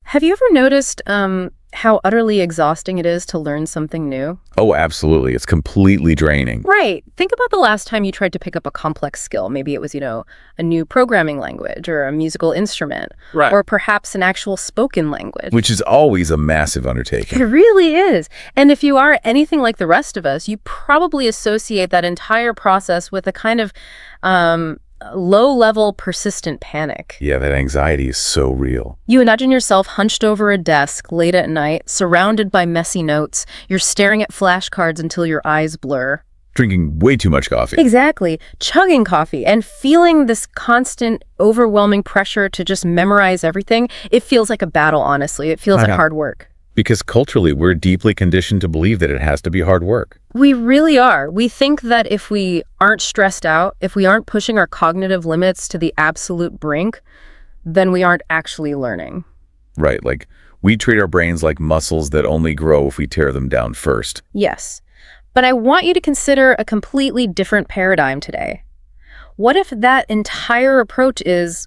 Have you ever noticed how utterly exhausting it is to learn something new? Oh, absolutely. It's completely draining. Right. Think about the last time you tried to pick up a complex skill. Maybe it was, a new programming language or a musical instrument. Right. Or perhaps an actual spoken language. Which is always a massive It undertaking. really is. And if you are anything like the rest of us, you probably associate that entire process with a kind of low-level persistent panic. Yeah, that anxiety is so real. You imagine yourself hunched over a desk late at night, surrounded by messy notes. You're staring at flashcards until your eyes blur. Drinking way too much coffee. Exactly. Chugging coffee and feeling this constant, overwhelming pressure to just memorize everything. It feels like a battle, honestly. It feels like hard work. Because culturally, we're deeply conditioned to believe that it has to be hard work. We really are. We think that if we aren't stressed out, if we aren't pushing our cognitive limits to the absolute brink, then we aren't actually learning. Right, like we treat our brains like muscles that only grow if we tear them down first. Yes. But I want you to consider a completely different paradigm today. What if that entire approach is,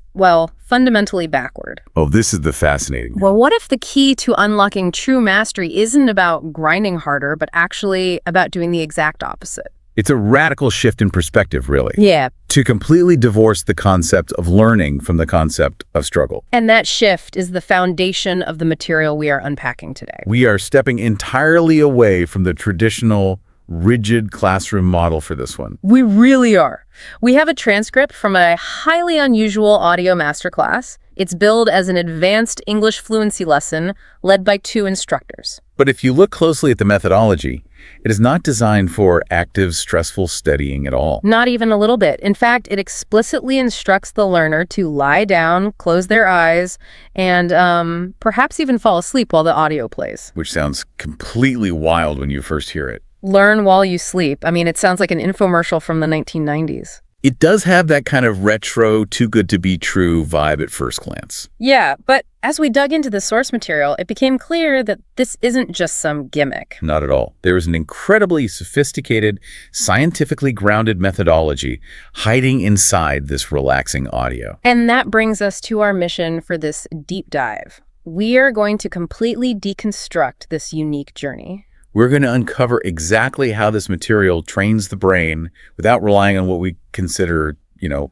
fundamentally backward? Oh, this is the fascinating. Well, what if the key to unlocking true mastery isn't about grinding harder, but actually about doing the exact opposite? It's a radical shift in perspective, really. Yeah. To completely divorce the concept of learning from the concept of struggle. And that shift is the foundation of the material we are unpacking today. We are stepping entirely away from the traditional rigid classroom model for this one. We really are. We have a transcript from a highly unusual audio masterclass. It's billed as an advanced English fluency lesson led by 2 instructors. But if you look closely at the methodology, it is not designed for active, stressful studying at all. Not even a little bit. In fact, it explicitly instructs the learner to lie down, close their eyes, and perhaps even fall asleep while the audio plays. Which sounds completely wild when you first hear it. Learn while you sleep. I mean, it sounds like an infomercial from the 1990s. It does have that kind of retro, too good to be true vibe at first glance. Yeah, but as we dug into the source material, it became clear that this isn't just some gimmick. Not at all. There is an incredibly sophisticated, scientifically grounded methodology hiding inside this relaxing audio. And that brings us to our mission for this deep dive. We are going to completely deconstruct this unique journey. We're going to uncover exactly how this material trains the brain without relying on what we consider,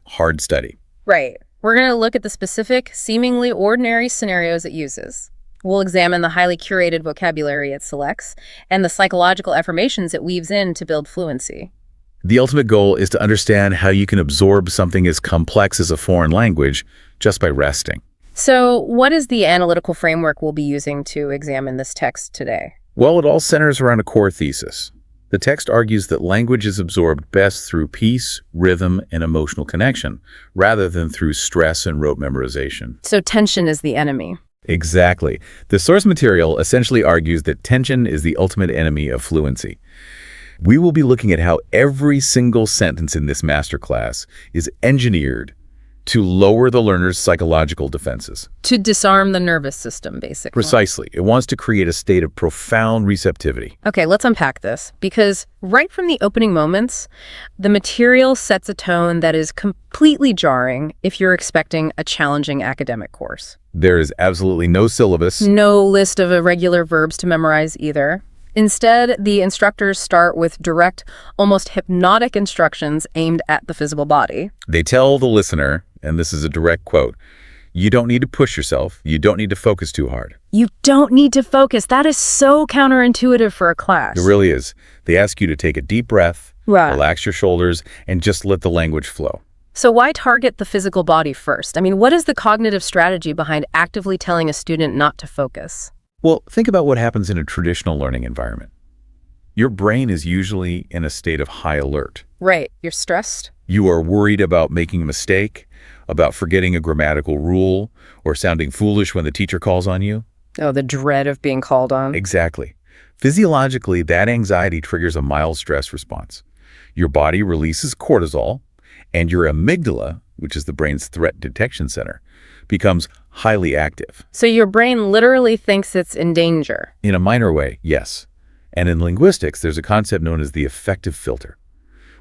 hard study. Right. We're going to look at the specific, seemingly ordinary scenarios it uses. We'll examine the highly curated vocabulary it selects and the psychological affirmations it weaves in to build fluency. The ultimate goal is to understand how you can absorb something as complex as a foreign language just by resting. So, what is the analytical framework we'll be using to examine this text today? Well, it all centers around a core thesis. The text argues that language is absorbed best through peace, rhythm, and emotional connection, rather than through stress and rote memorization. So tension is the enemy. Exactly. The source material essentially argues that tension is the ultimate enemy of fluency. We will be looking at how every single sentence in this masterclass is engineered to lower the learner's psychological defenses. To disarm the nervous system, basically. Precisely. It wants to create a state of profound receptivity. Okay, let's unpack this, because right from the opening moments, the material sets a tone that is completely jarring if you're expecting a challenging academic course. There is absolutely no syllabus. No list of irregular verbs to memorize either. Instead, the instructors start with direct, almost hypnotic instructions aimed at the physical body. They tell the listener, and this is a direct quote, "You don't need to push yourself. You don't need to focus too hard." You don't need to focus. That is so counterintuitive for a class. It really is. They ask you to take a deep breath, Right. relax your shoulders, and just let the language flow. So why target the physical body first? I mean, what is the cognitive strategy behind actively telling a student not to focus? Well, think about what happens in a traditional learning environment. Your brain is usually in a state of high alert. Right. You're stressed? You are worried about making a mistake, about forgetting a grammatical rule, or sounding foolish when the teacher calls on you. Oh, the dread of being called on. Exactly. Physiologically, that anxiety triggers a mild stress response. Your body releases cortisol, and your amygdala, which is the brain's threat detection center, becomes highly active. So your brain literally thinks it's in danger. In a minor way, yes. And in linguistics, there's a concept known as the affective filter.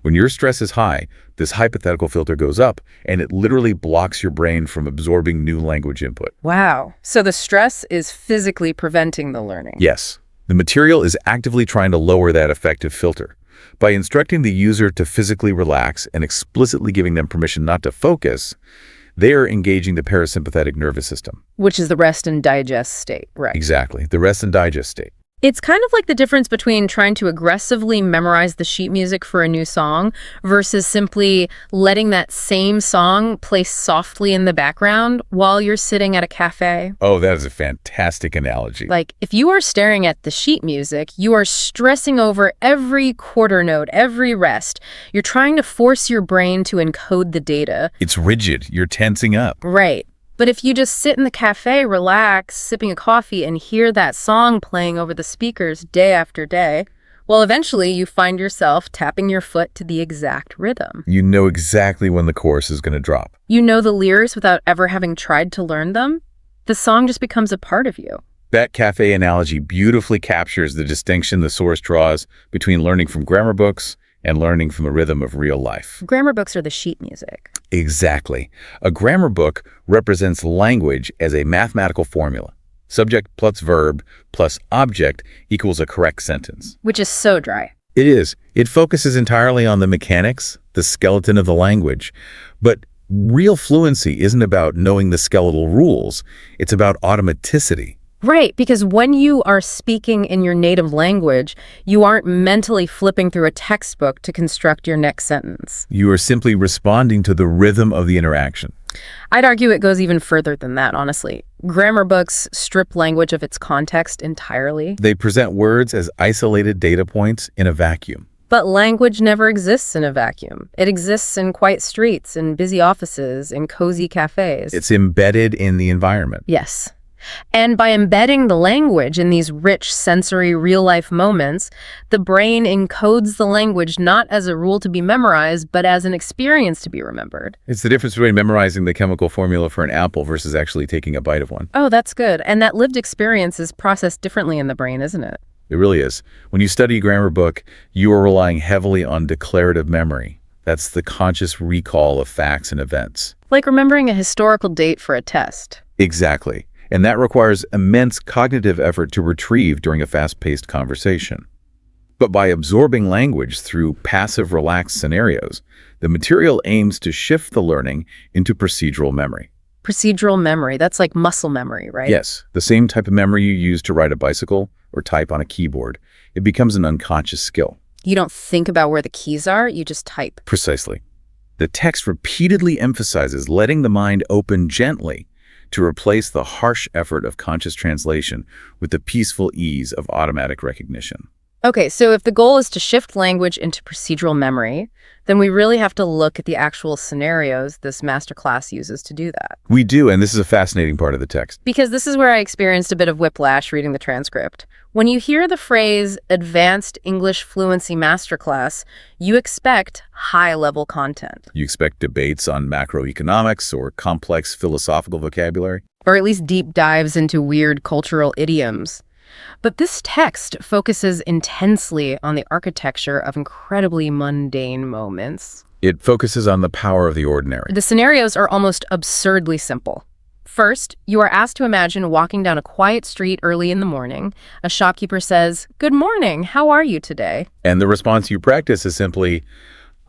When your stress is high, this hypothetical filter goes up, and it literally blocks your brain from absorbing new language input. Wow. So the stress is physically preventing the learning. Yes, the material is actively trying to lower that effective filter. By instructing the user to physically relax and explicitly giving them permission not to focus, they are engaging the parasympathetic nervous system. Which is the rest and digest state, right? Exactly, the rest and digest state. It's kind of like the difference between trying to aggressively memorize the sheet music for a new song versus simply letting that same song play softly in the background while you're sitting at a cafe. Oh, that is a fantastic analogy. Like, if you are staring at the sheet music, you are stressing over every quarter note, every rest. You're trying to force your brain to encode the data. It's rigid. You're tensing up. Right. But if you just sit in the cafe, relax, sipping a coffee, and hear that song playing over the speakers day after day, well, eventually you find yourself tapping your foot to the exact rhythm. You know exactly when the chorus is going to drop. You know the lyrics without ever having tried to learn them. The song just becomes a part of you. That cafe analogy beautifully captures the distinction the source draws between learning from grammar books and learning from the rhythm of real life. Grammar books are the sheet music. Exactly. A grammar book represents language as a mathematical formula. Subject plus verb plus object equals a correct sentence. Which is so dry. It is. It focuses entirely on the mechanics, the skeleton of the language. But real fluency isn't about knowing the skeletal rules. It's about automaticity. Right, because when you are speaking in your native language, you aren't mentally flipping through a textbook to construct your next sentence. You are simply responding to the rhythm of the interaction. I'd argue it goes even further than that, honestly. Grammar books strip language of its context entirely. They present words as isolated data points in a vacuum. But language never exists in a vacuum. It exists in quiet streets, in busy offices, in cozy cafes. It's embedded in the environment. Yes. And by embedding the language in these rich, sensory, real-life moments, the brain encodes the language not as a rule to be memorized, but as an experience to be remembered. It's the difference between memorizing the chemical formula for an apple versus actually taking a bite of one. Oh, that's good. And that lived experience is processed differently in the brain, isn't it? It really is. When you study a grammar book, you are relying heavily on declarative memory. That's the conscious recall of facts and events. Like remembering a historical date for a test. Exactly. And that requires immense cognitive effort to retrieve during a fast-paced conversation. But by absorbing language through passive, relaxed scenarios, the material aims to shift the learning into procedural memory. Procedural memory, that's like muscle memory, right? Yes, the same type of memory you use to ride a bicycle or type on a keyboard. It becomes an unconscious skill. You don't think about where the keys are, you just type. Precisely. The text repeatedly emphasizes letting the mind open gently to replace the harsh effort of conscious translation with the peaceful ease of automatic recognition. Okay, so if the goal is to shift language into procedural memory, then we really have to look at the actual scenarios this masterclass uses to do that. We do, and this is a fascinating part of the text. Because this is where I experienced a bit of whiplash reading the transcript. When you hear the phrase Advanced English Fluency Masterclass, you expect high-level content. You expect debates on macroeconomics or complex philosophical vocabulary. Or at least deep dives into weird cultural idioms. But this text focuses intensely on the architecture of incredibly mundane moments. It focuses on the power of the ordinary. The scenarios are almost absurdly simple. First, you are asked to imagine walking down a quiet street early in the morning. A shopkeeper says, "Good morning, how are you today?" And the response you practice is simply,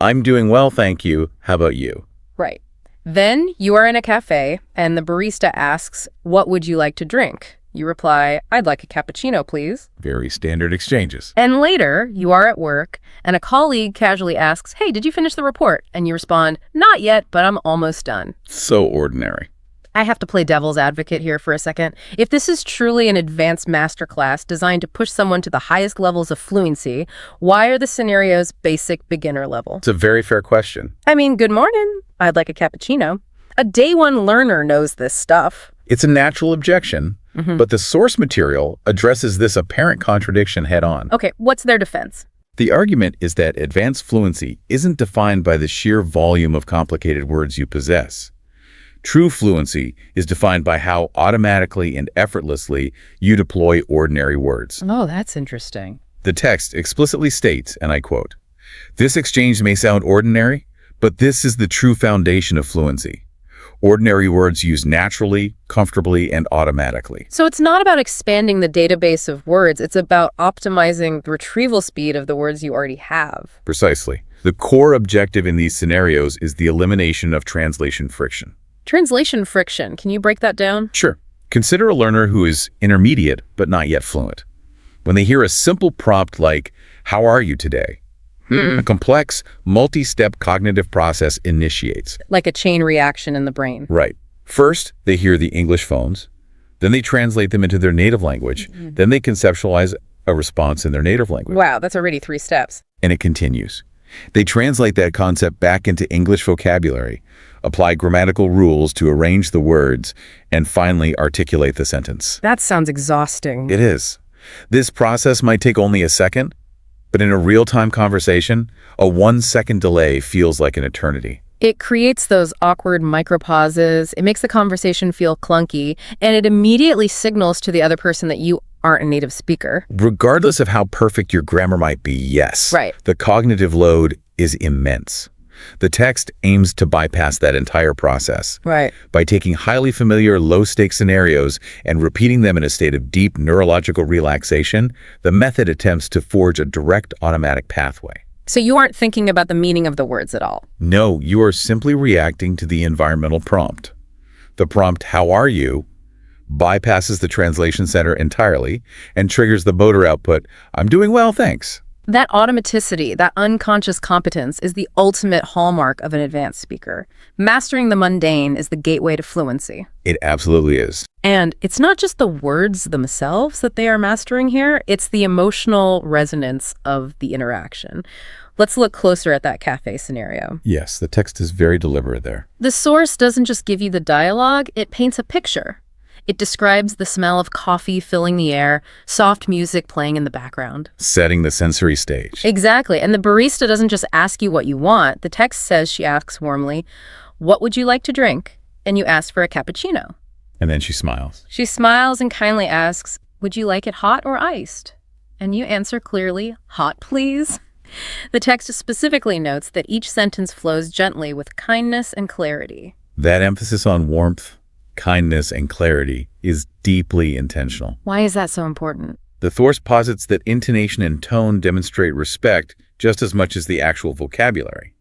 "I'm doing well, thank you. How about you?" Right. Then you are in a cafe, and the barista asks, "What would you like to drink?" You reply, "I'd like a cappuccino, please." Very standard exchanges. And later, you are at work, and a colleague casually asks, "Hey, did you finish the report?" And you respond, "Not yet, but I'm almost done." So ordinary. I have to play devil's advocate here for a second. If this is truly an advanced masterclass designed to push someone to the highest levels of fluency, why are the scenarios basic beginner level? It's a very fair question. I mean, good morning. I'd like a cappuccino. A day one learner knows this stuff. It's a natural objection, but the source material addresses this apparent contradiction head on. Okay, what's their defense? The argument is that advanced fluency isn't defined by the sheer volume of complicated words you possess. True fluency is defined by how automatically and effortlessly you deploy ordinary words. Oh, that's interesting. The text explicitly states, and I quote, This exchange may sound ordinary, but this is the true foundation of fluency. Ordinary words used naturally, comfortably, and automatically. So it's not about expanding the database of words, it's about optimizing the retrieval speed of the words you already have. Precisely. The core objective in these scenarios is the elimination of translation friction. Translation friction, can you break that down? Sure. Consider a learner who is intermediate but not yet fluent. When they hear a simple prompt like, "How are you today?" A complex, multi-step cognitive process initiates. Like a chain reaction in the brain. Right. First, they hear the English phones. Then they translate them into their native language. Then they conceptualize a response in their native language. Wow, that's already 3 steps. And it continues. They translate that concept back into English vocabulary, apply grammatical rules to arrange the words, and finally articulate the sentence. That sounds exhausting. It is. This process might take only a second, but in a real-time conversation, a 1-second delay feels like an eternity. It creates those awkward micropauses, it makes the conversation feel clunky, and it immediately signals to the other person that you aren't a native speaker. Regardless of how perfect your grammar might be, yes. Right. The cognitive load is immense. The text aims to bypass that entire process. Right. By taking highly familiar low-stakes scenarios and repeating them in a state of deep neurological relaxation, the method attempts to forge a direct automatic pathway. So you aren't thinking about the meaning of the words at all. No, you are simply reacting to the environmental prompt. The prompt, "How are you?" bypasses the translation center entirely and triggers the motor output, "I'm doing well, thanks." That automaticity, that unconscious competence is the ultimate hallmark of an advanced speaker. Mastering the mundane is the gateway to fluency. It absolutely is. And it's not just the words themselves that they are mastering here, it's the emotional resonance of the interaction. Let's look closer at that cafe scenario. Yes, the text is very deliberate there. The source doesn't just give you the dialogue, it paints a picture. It describes the smell of coffee filling the air, soft music playing in the background. Setting the sensory stage. Exactly. And the barista doesn't just ask you what you want. The text says, she asks warmly, "What would you like to drink?" And you ask for a cappuccino. And then she smiles. She smiles and kindly asks, "Would you like it hot or iced?" And you answer clearly, "Hot, please." The text specifically notes that each sentence flows gently with kindness and clarity. That emphasis on warmth, kindness, and clarity is deeply intentional. Why is that so important? The source posits that intonation and tone demonstrate respect just as much as the actual vocabulary.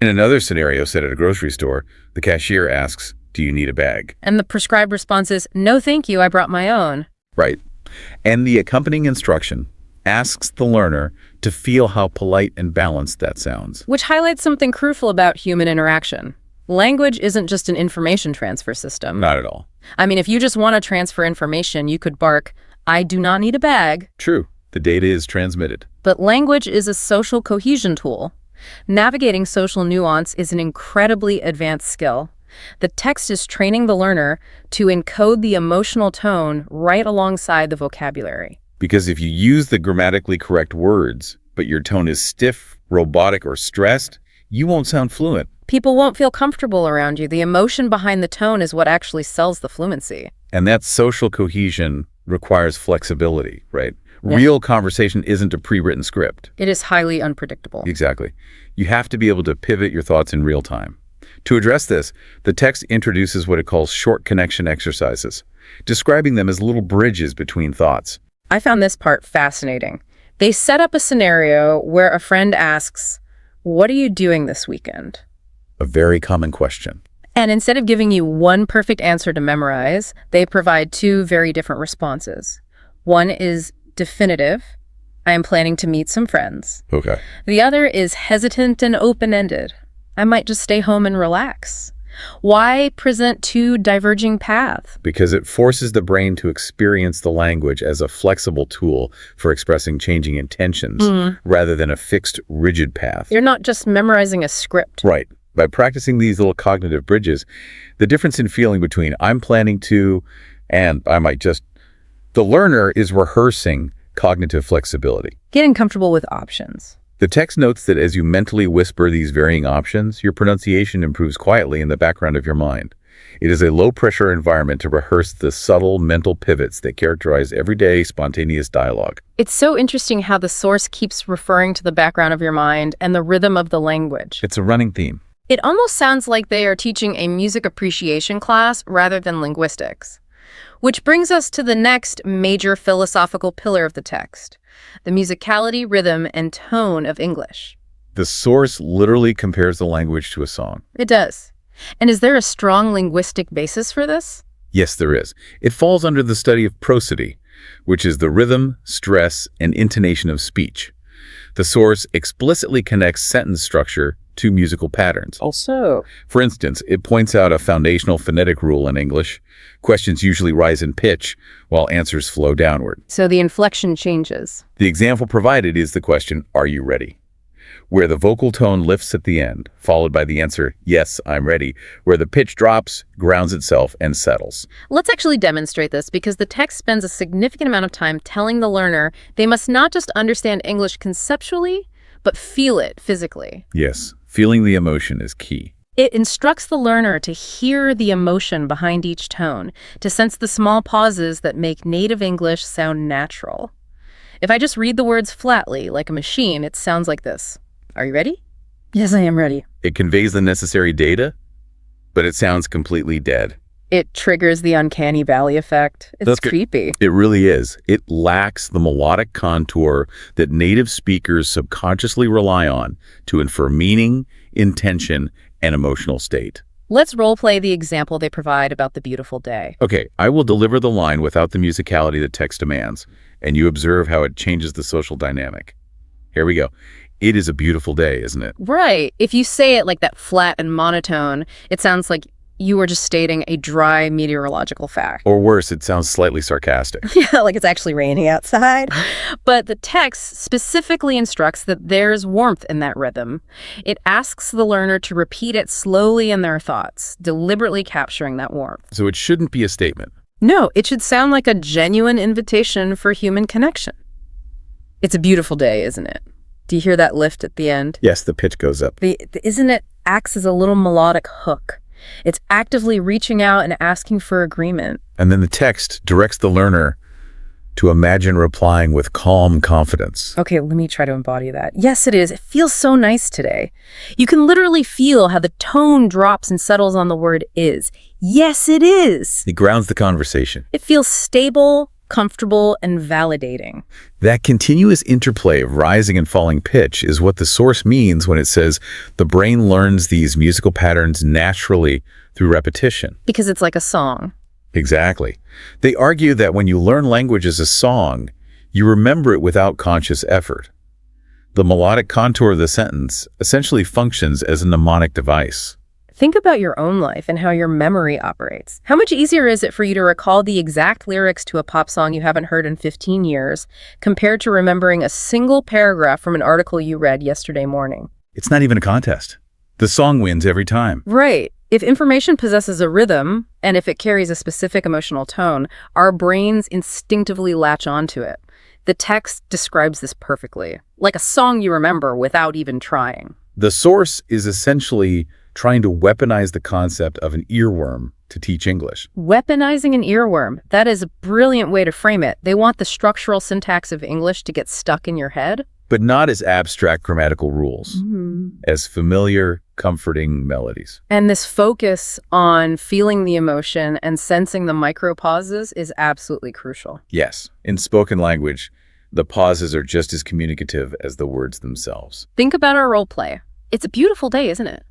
In another scenario set at a grocery store, the cashier asks, "Do you need a bag?" And the prescribed response is, "No, thank you, I brought my own." Right. And the accompanying instruction asks the learner to feel how polite and balanced that sounds. Which highlights something crucial about human interaction. Language isn't just an information transfer system. Not at all. I mean, if you just want to transfer information, you could bark, "I do not need a bag." True. The data is transmitted. But language is a social cohesion tool. Navigating social nuance is an incredibly advanced skill. The text is training the learner to encode the emotional tone right alongside the vocabulary. Because if you use the grammatically correct words, but your tone is stiff, robotic, or stressed, you won't sound fluent. People won't feel comfortable around you. The emotion behind the tone is what actually sells the fluency. And that social cohesion requires flexibility, right? Yeah. Real conversation isn't a pre-written script. It is highly unpredictable. Exactly. You have to be able to pivot your thoughts in real time. To address this, the text introduces what it calls short connection exercises, describing them as little bridges between thoughts. I found this part fascinating. They set up a scenario where a friend asks, "What are you doing this weekend?" A very common question. And instead of giving you one perfect answer to memorize, they provide 2 very different responses. One is definitive, "I am planning to meet some friends." Okay. The other is hesitant and open-ended, "I might just stay home and relax." Why present 2 diverging paths? Because it forces the brain to experience the language as a flexible tool for expressing changing intentions rather than a fixed, rigid path. You're not just memorizing a script. Right. By practicing these little cognitive bridges, the difference in feeling between "I'm planning to" and "I might just," the learner is rehearsing cognitive flexibility. Getting comfortable with options. The text notes that as you mentally whisper these varying options, your pronunciation improves quietly in the background of your mind. It is a low-pressure environment to rehearse the subtle mental pivots that characterize everyday spontaneous dialogue. It's so interesting how the source keeps referring to the background of your mind and the rhythm of the language. It's a running theme. It almost sounds like they are teaching a music appreciation class rather than linguistics. Which brings us to the next major philosophical pillar of the text, the musicality, rhythm, and tone of English. The source literally compares the language to a song. It does. And is there a strong linguistic basis for this? Yes, there is. It falls under the study of prosody, which is the rhythm, stress, and intonation of speech. The source explicitly connects sentence structure to musical patterns. Also, For instance, it points out a foundational phonetic rule in English. Questions usually rise in pitch, while answers flow downward. so the inflection changes. The example provided is the question, "Are you ready?" where the vocal tone lifts at the end, followed by the answer, "Yes, I'm ready," where the pitch drops, grounds itself, and settles. Let's actually demonstrate this because the text spends a significant amount of time telling the learner they must not just understand English conceptually, but feel it physically. Yes, feeling the emotion is key. It instructs the learner to hear the emotion behind each tone, to sense the small pauses that make native English sound natural. If I just read the words flatly, like a machine, it sounds like this. Are you ready? Yes, I am ready. It conveys the necessary data, but it sounds completely dead. It triggers the uncanny valley effect. It's That's good. creepy. It really is. It lacks the melodic contour that native speakers subconsciously rely on to infer meaning, intention, and emotional state. Let's role-play the example they provide about the beautiful day. Okay, I will deliver the line without the musicality the text demands, and you observe how it changes the social dynamic. Here we go. It is a beautiful day, isn't it? Right. If you say it like that flat and monotone, it sounds like you were just stating a dry meteorological fact. Or worse, it sounds slightly sarcastic. Yeah, like it's actually raining outside. But the text specifically instructs that there's warmth in that rhythm. It asks the learner to repeat it slowly in their thoughts, deliberately capturing that warmth. So it shouldn't be a statement. No, it should sound like a genuine invitation for human connection. It's a beautiful day, isn't it? Do you hear that lift at the end? Yes, the pitch goes up. Isn't it acts as a little melodic hook? It's actively reaching out and asking for agreement. And then the text directs the learner to imagine replying with calm confidence. Okay, let me try to embody that. Yes, it is. It feels so nice today. You can literally feel how the tone drops and settles on the word is. Yes, it is. It grounds the conversation. It feels stable, comfortable, and validating. That continuous interplay of rising and falling pitch is what the source means when it says the brain learns these musical patterns naturally through repetition. Because it's like a song. Exactly. They argue that when you learn language as a song, you remember it without conscious effort. The melodic contour of the sentence essentially functions as a mnemonic device. Think about your own life and how your memory operates. How much easier is it for you to recall the exact lyrics to a pop song you haven't heard in 15 years compared to remembering a single paragraph from an article you read yesterday morning? It's not even a contest. The song wins every time. Right. If information possesses a rhythm, and if it carries a specific emotional tone, our brains instinctively latch onto it. The text describes this perfectly, like a song you remember without even trying. The source is essentially trying to weaponize the concept of an earworm to teach English. Weaponizing an earworm. That is a brilliant way to frame it. They want the structural syntax of English to get stuck in your head. But not as abstract grammatical rules, as familiar, comforting melodies. And this focus on feeling the emotion and sensing the micro pauses is absolutely crucial. Yes, in spoken language, the pauses are just as communicative as the words themselves. Think about our role play. It's a beautiful day, isn't it?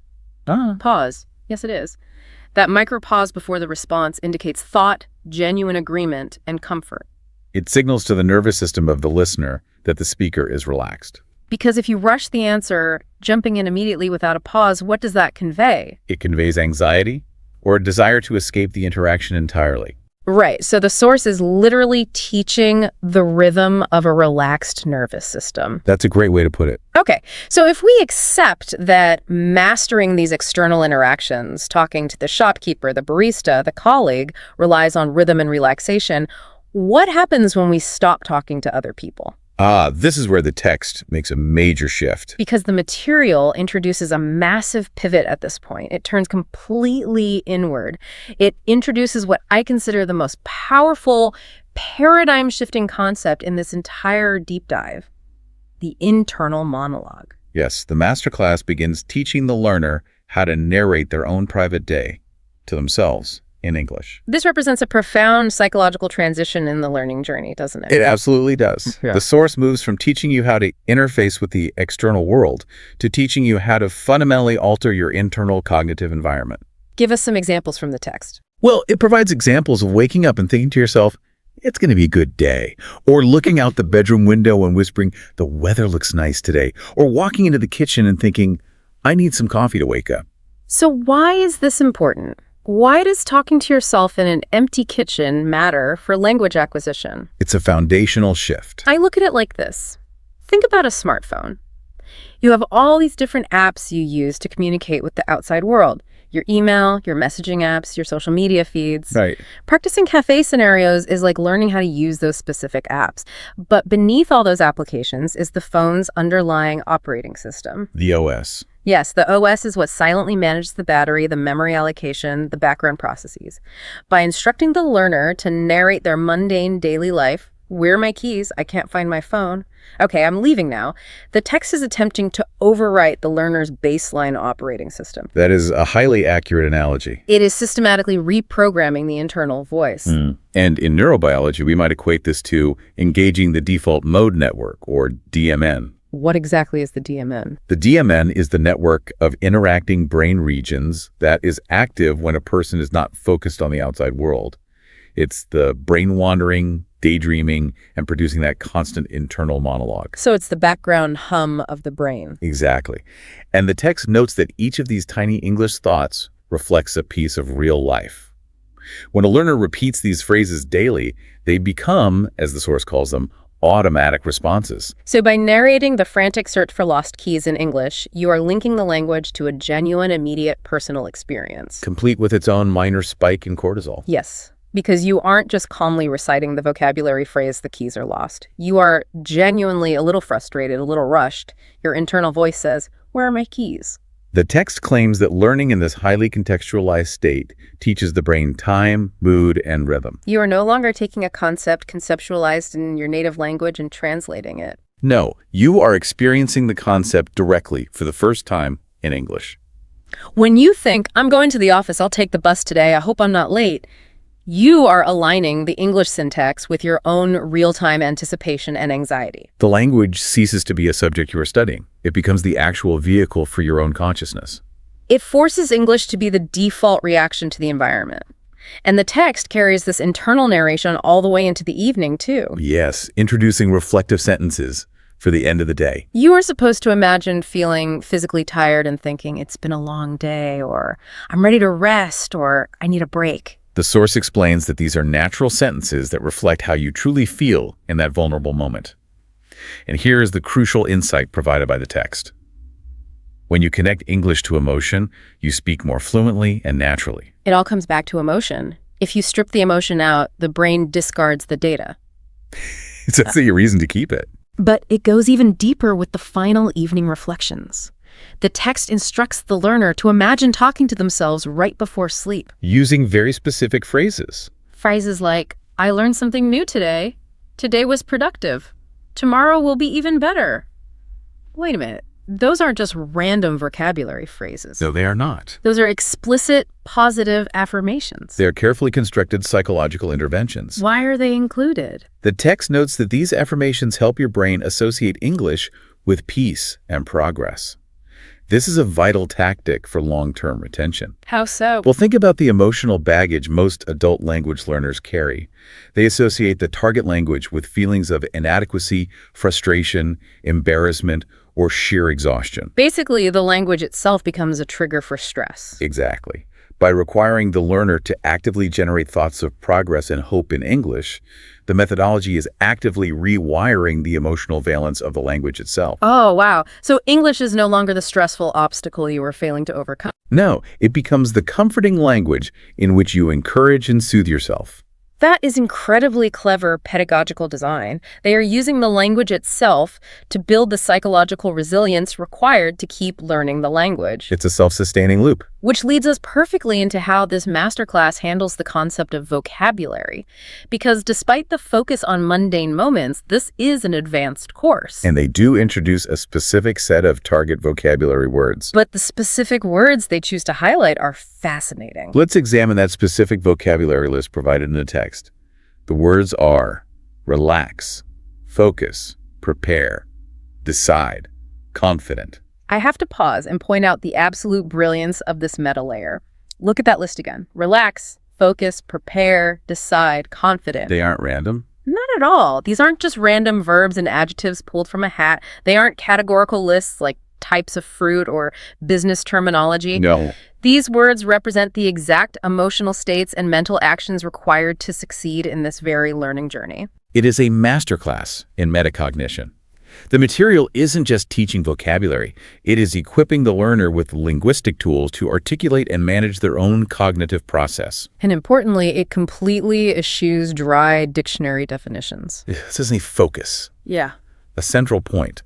Pause. Yes, it is. That micro pause before the response indicates thought, genuine agreement, and comfort. It signals to the nervous system of the listener that the speaker is relaxed. Because if you rush the answer, jumping in immediately without a pause, what does that convey? It conveys anxiety or a desire to escape the interaction entirely. Right. So the source is literally teaching the rhythm of a relaxed nervous system. That's a great way to put it. Okay. So if we accept that mastering these external interactions, talking to the shopkeeper, the barista, the colleague, relies on rhythm and relaxation, what happens when we stop talking to other people? This is where the text makes a major shift. Because the material introduces a massive pivot at this point. It turns completely inward. It introduces what I consider the most powerful, paradigm-shifting concept in this entire deep dive: the internal monologue. Yes, the masterclass begins teaching the learner how to narrate their own private day to themselves in English. This represents a profound psychological transition in the learning journey, doesn't it? It absolutely does. Yeah. The source moves from teaching you how to interface with the external world to teaching you how to fundamentally alter your internal cognitive environment. Give us some examples from the text. Well, it provides examples of waking up and thinking to yourself, it's going to be a good day, or looking out the bedroom window and whispering, the weather looks nice today, or walking into the kitchen and thinking, I need some coffee to wake up. So why is this important? Why does talking to yourself in an empty kitchen matter for language acquisition? It's a foundational shift. I look at it like this. Think about a smartphone. You have all these different apps you use to communicate with the outside world. Your email, your messaging apps, your social media feeds. Right. Practicing cafe scenarios is like learning how to use those specific apps. But beneath all those applications is the phone's underlying operating system. The OS. Yes, the OS is what silently manages the battery, the memory allocation, the background processes. By instructing the learner to narrate their mundane daily life, where are my keys? I can't find my phone. Okay, I'm leaving now. The text is attempting to overwrite the learner's baseline operating system. That is a highly accurate analogy. It is systematically reprogramming the internal voice. And in neurobiology, we might equate this to engaging the default mode network, or DMN. What exactly is the DMN? The DMN is the network of interacting brain regions that is active when a person is not focused on the outside world. It's the brain wandering, daydreaming, and producing that constant internal monologue. So it's the background hum of the brain. Exactly. And the text notes that each of these tiny English thoughts reflects a piece of real life. When a learner repeats these phrases daily, they become, as the source calls them, automatic responses. So by narrating the frantic search for lost keys in English, you are linking the language to a genuine, immediate personal experience. Complete with its own minor spike in cortisol. Yes, because you aren't just calmly reciting the vocabulary phrase, the keys are lost. You are genuinely a little frustrated, a little rushed. Your internal voice says, where are my keys? The text claims that learning in this highly contextualized state teaches the brain time, mood, and rhythm. You are no longer taking a concept conceptualized in your native language and translating it. No, you are experiencing the concept directly for the first time in English. When you think, I'm going to the office, I'll take the bus today, I hope I'm not late, you are aligning the English syntax with your own real-time anticipation and anxiety. The language ceases to be a subject you are studying. It becomes the actual vehicle for your own consciousness. It forces English to be the default reaction to the environment. And the text carries this internal narration all the way into the evening, too. Yes, introducing reflective sentences for the end of the day. You are supposed to imagine feeling physically tired and thinking, it's been a long day, or I'm ready to rest, or I need a break. The source explains that these are natural sentences that reflect how you truly feel in that vulnerable moment. And here is the crucial insight provided by the text. When you connect English to emotion, you speak more fluently and naturally. It all comes back to emotion. If you strip the emotion out, the brain discards the data. That's a reason to keep it. But it goes even deeper with the final evening reflections. The text instructs the learner to imagine talking to themselves right before sleep. Using very specific phrases. Phrases like, I learned something new today. Today was productive. Tomorrow will be even better. Wait a minute. Those aren't just random vocabulary phrases. No, they are not. Those are explicit, positive affirmations. They are carefully constructed psychological interventions. Why are they included? The text notes that these affirmations help your brain associate English with peace and progress. This is a vital tactic for long-term retention. How so? Well, think about the emotional baggage most adult language learners carry. They associate the target language with feelings of inadequacy, frustration, embarrassment, or sheer exhaustion. Basically, the language itself becomes a trigger for stress. Exactly. By requiring the learner to actively generate thoughts of progress and hope in English, the methodology is actively rewiring the emotional valence of the language itself. Oh, wow. So English is no longer the stressful obstacle you were failing to overcome. No, it becomes the comforting language in which you encourage and soothe yourself. That is incredibly clever pedagogical design. They are using the language itself to build the psychological resilience required to keep learning the language. It's a self-sustaining loop. Which leads us perfectly into how this masterclass handles the concept of vocabulary. Because despite the focus on mundane moments, this is an advanced course. And they do introduce a specific set of target vocabulary words. But the specific words they choose to highlight are fascinating. Let's examine that specific vocabulary list provided in the text. The words are relax, focus, prepare, decide, confident. I have to pause and point out the absolute brilliance of this meta layer. Look at that list again. Relax, focus, prepare, decide, confident. They aren't random? Not at all. These aren't just random verbs and adjectives pulled from a hat. They aren't categorical lists like types of fruit or business terminology. No. These words represent the exact emotional states and mental actions required to succeed in this very learning journey. It is a masterclass in metacognition. The material isn't just teaching vocabulary. It is equipping the learner with linguistic tools to articulate and manage their own cognitive process. And importantly, it completely eschews dry dictionary definitions. This is a focus, Yeah. a central point,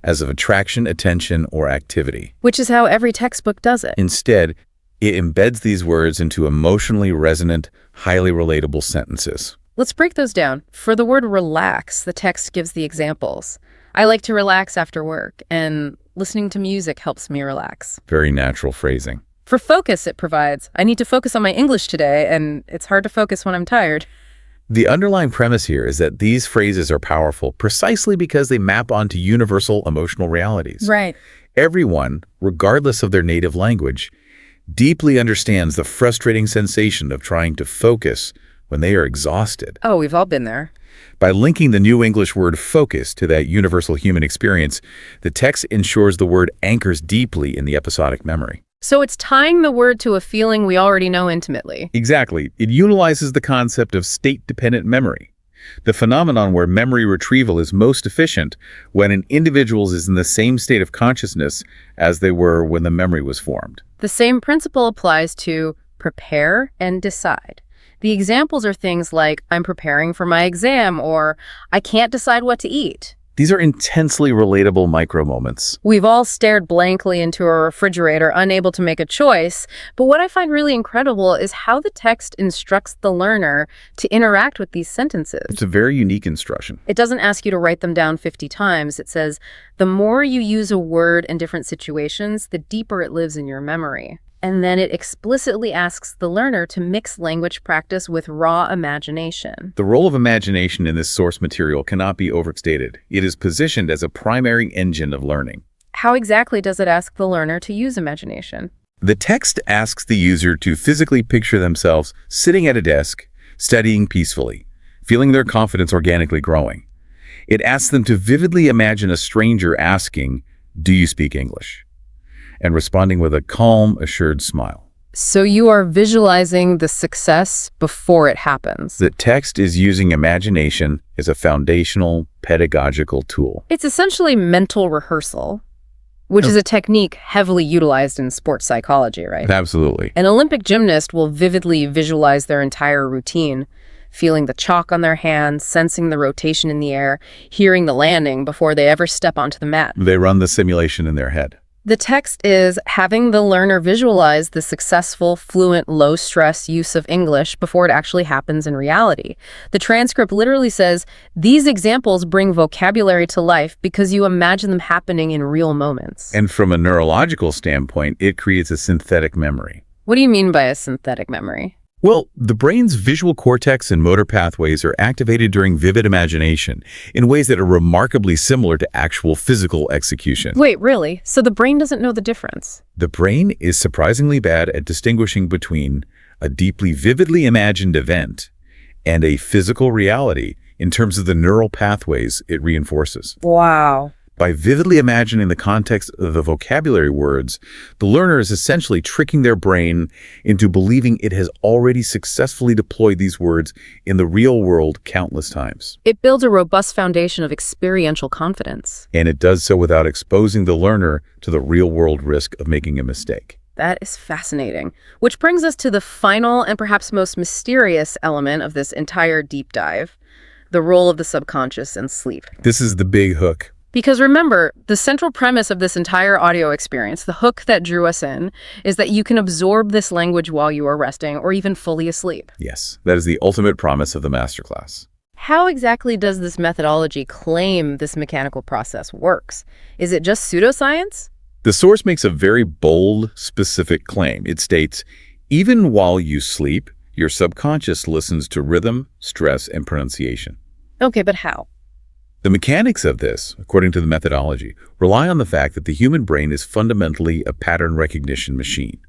as of attraction, attention, or activity. Which is how every textbook does it. Instead, it embeds these words into emotionally resonant, highly relatable sentences. Let's break those down. For the word relax, the text gives the examples. I like to relax after work, and listening to music helps me relax. Very natural phrasing. For focus, it provides, I need to focus on my English today, and it's hard to focus when I'm tired. The underlying premise here is that these phrases are powerful precisely because they map onto universal emotional realities. Right. Everyone, regardless of their native language, deeply understands the frustrating sensation of trying to focus when they are exhausted. Oh, we've all been there. By linking the new English word focus to that universal human experience, the text ensures the word anchors deeply in the episodic memory. So it's tying the word to a feeling we already know intimately. Exactly. It utilizes the concept of state-dependent memory, the phenomenon where memory retrieval is most efficient when an individual is in the same state of consciousness as they were when the memory was formed. The same principle applies to prepare and decide. The examples are things like, I'm preparing for my exam, or I can't decide what to eat. These are intensely relatable micro-moments. We've all stared blankly into a refrigerator, unable to make a choice, but what I find really incredible is how the text instructs the learner to interact with these sentences. It's a very unique instruction. It doesn't ask you to write them down 50 times. It says, the more you use a word in different situations, the deeper it lives in your memory. And then it explicitly asks the learner to mix language practice with raw imagination. The role of imagination in this source material cannot be overstated. It is positioned as a primary engine of learning. How exactly does it ask the learner to use imagination? The text asks the user to physically picture themselves sitting at a desk, studying peacefully, feeling their confidence organically growing. It asks them to vividly imagine a stranger asking, "Do you speak English?" and responding with a calm, assured smile. So you are visualizing the success before it happens. The text is using imagination as a foundational pedagogical tool. It's essentially mental rehearsal, which is a technique heavily utilized in sports psychology, right? Absolutely. An Olympic gymnast will vividly visualize their entire routine, feeling the chalk on their hands, sensing the rotation in the air, hearing the landing before they ever step onto the mat. They run the simulation in their head. The text is having the learner visualize the successful, fluent, low-stress use of English before it actually happens in reality. The transcript literally says, these examples bring vocabulary to life because you imagine them happening in real moments. And from a neurological standpoint, it creates a synthetic memory. What do you mean by a synthetic memory? Well, the brain's visual cortex and motor pathways are activated during vivid imagination in ways that are remarkably similar to actual physical execution. Wait, really? So the brain doesn't know the difference? The brain is surprisingly bad at distinguishing between a deeply vividly imagined event and a physical reality in terms of the neural pathways it reinforces. Wow. By vividly imagining the context of the vocabulary words, the learner is essentially tricking their brain into believing it has already successfully deployed these words in the real world countless times. It builds a robust foundation of experiential confidence. And it does so without exposing the learner to the real world risk of making a mistake. That is fascinating. Which brings us to the final and perhaps most mysterious element of this entire deep dive, the role of the subconscious in sleep. This is the big hook. Because remember, the central premise of this entire audio experience, the hook that drew us in, is that you can absorb this language while you are resting or even fully asleep. Yes, that is the ultimate promise of the masterclass. How exactly does this methodology claim this mechanical process works? Is it just pseudoscience? The source makes a very bold, specific claim. It states, even while you sleep, your subconscious listens to rhythm, stress, and pronunciation. Okay, but how? The mechanics of this, according to the methodology, rely on the fact that the human brain is fundamentally a pattern recognition machine.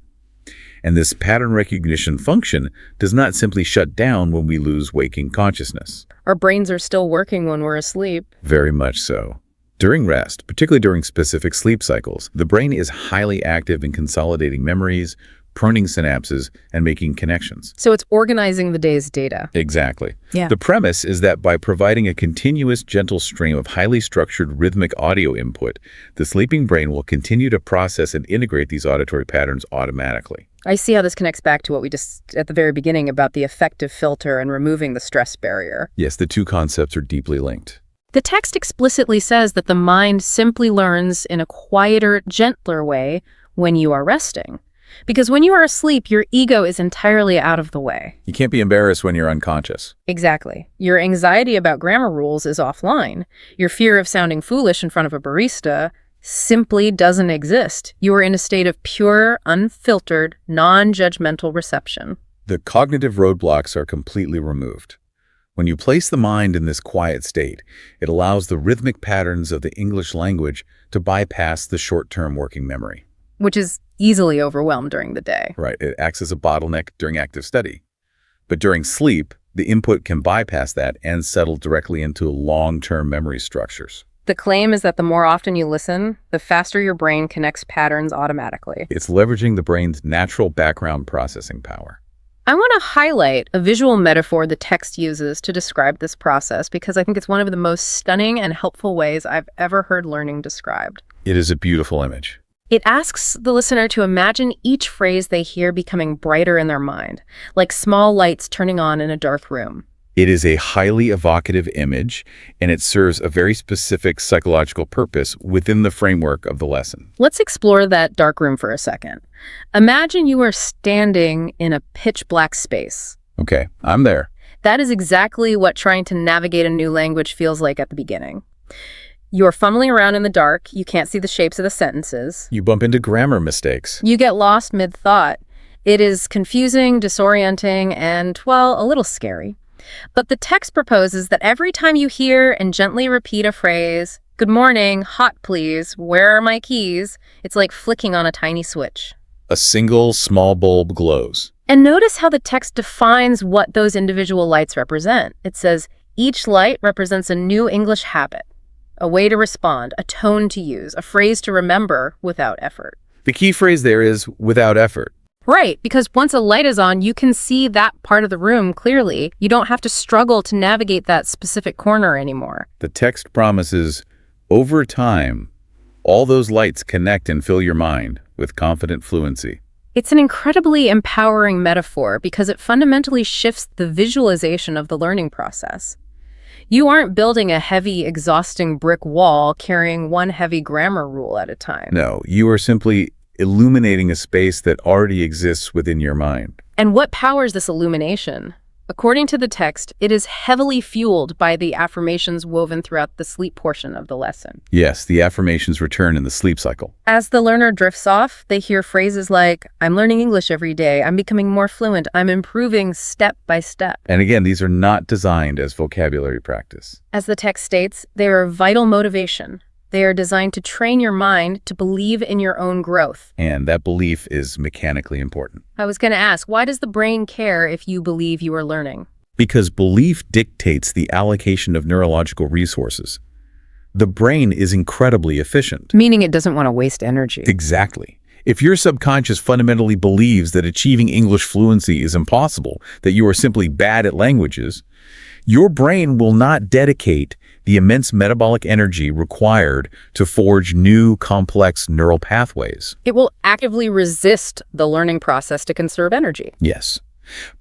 And this pattern recognition function does not simply shut down when we lose waking consciousness. Our brains are still working when we're asleep. Very much so. During rest, particularly during specific sleep cycles, the brain is highly active in consolidating memories, pruning synapses, and making connections. So it's organizing the day's data. Exactly. Yeah. The premise is that by providing a continuous, gentle stream of highly structured rhythmic audio input, the sleeping brain will continue to process and integrate these auditory patterns automatically. I see how this connects back to what we just at the very beginning about the affective filter and removing the stress barrier. Yes, the two concepts are deeply linked. The text explicitly says that the mind simply learns in a quieter, gentler way when you are resting. Because when you are asleep, your ego is entirely out of the way. You can't be embarrassed when you're unconscious. Exactly. Your anxiety about grammar rules is offline. Your fear of sounding foolish in front of a barista simply doesn't exist. You are in a state of pure, unfiltered, non-judgmental reception. The cognitive roadblocks are completely removed. When you place the mind in this quiet state, it allows the rhythmic patterns of the English language to bypass the short-term working memory. Which is easily overwhelmed during the day. Right, it acts as a bottleneck during active study. But during sleep, the input can bypass that and settle directly into long-term memory structures. The claim is that the more often you listen, the faster your brain connects patterns automatically. It's leveraging the brain's natural background processing power. I want to highlight a visual metaphor the text uses to describe this process because I think it's one of the most stunning and helpful ways I've ever heard learning described. It is a beautiful image. It asks the listener to imagine each phrase they hear becoming brighter in their mind, like small lights turning on in a dark room. It is a highly evocative image, and it serves a very specific psychological purpose within the framework of the lesson. Let's explore that dark room for a second. Imagine you are standing in a pitch-black space. Okay, I'm there. That is exactly what trying to navigate a new language feels like at the beginning. You're fumbling around in the dark, you can't see the shapes of the sentences. You bump into grammar mistakes. You get lost mid-thought. It is confusing, disorienting, and, well, a little scary. But the text proposes that every time you hear and gently repeat a phrase, "Good morning, hot please, where are my keys?" it's like flicking on a tiny switch. A single small bulb glows. And notice how the text defines what those individual lights represent. It says, each light represents a new English habit, a way to respond, a tone to use, a phrase to remember without effort. The key phrase there is without effort. Right, because once a light is on, you can see that part of the room clearly. You don't have to struggle to navigate that specific corner anymore. The text promises, over time, all those lights connect and fill your mind with confident fluency. It's an incredibly empowering metaphor because it fundamentally shifts the visualization of the learning process. You aren't building a heavy, exhausting brick wall carrying one heavy grammar rule at a time. No, you are simply illuminating a space that already exists within your mind. And what powers this illumination? According to the text, it is heavily fueled by the affirmations woven throughout the sleep portion of the lesson. Yes, the affirmations return in the sleep cycle. As the learner drifts off, they hear phrases like, "I'm learning English every day, I'm becoming more fluent, I'm improving step by step." And again, these are not designed as vocabulary practice. As the text states, they are vital motivation. They are designed to train your mind to believe in your own growth. And that belief is mechanically important. I was going to ask, why does the brain care if you believe you are learning? Because belief dictates the allocation of neurological resources. The brain is incredibly efficient. Meaning it doesn't want to waste energy. Exactly. If your subconscious fundamentally believes that achieving English fluency is impossible, that you are simply bad at languages, Your brain will not dedicate the immense metabolic energy required to forge new, complex neural pathways. It will actively resist the learning process to conserve energy. Yes.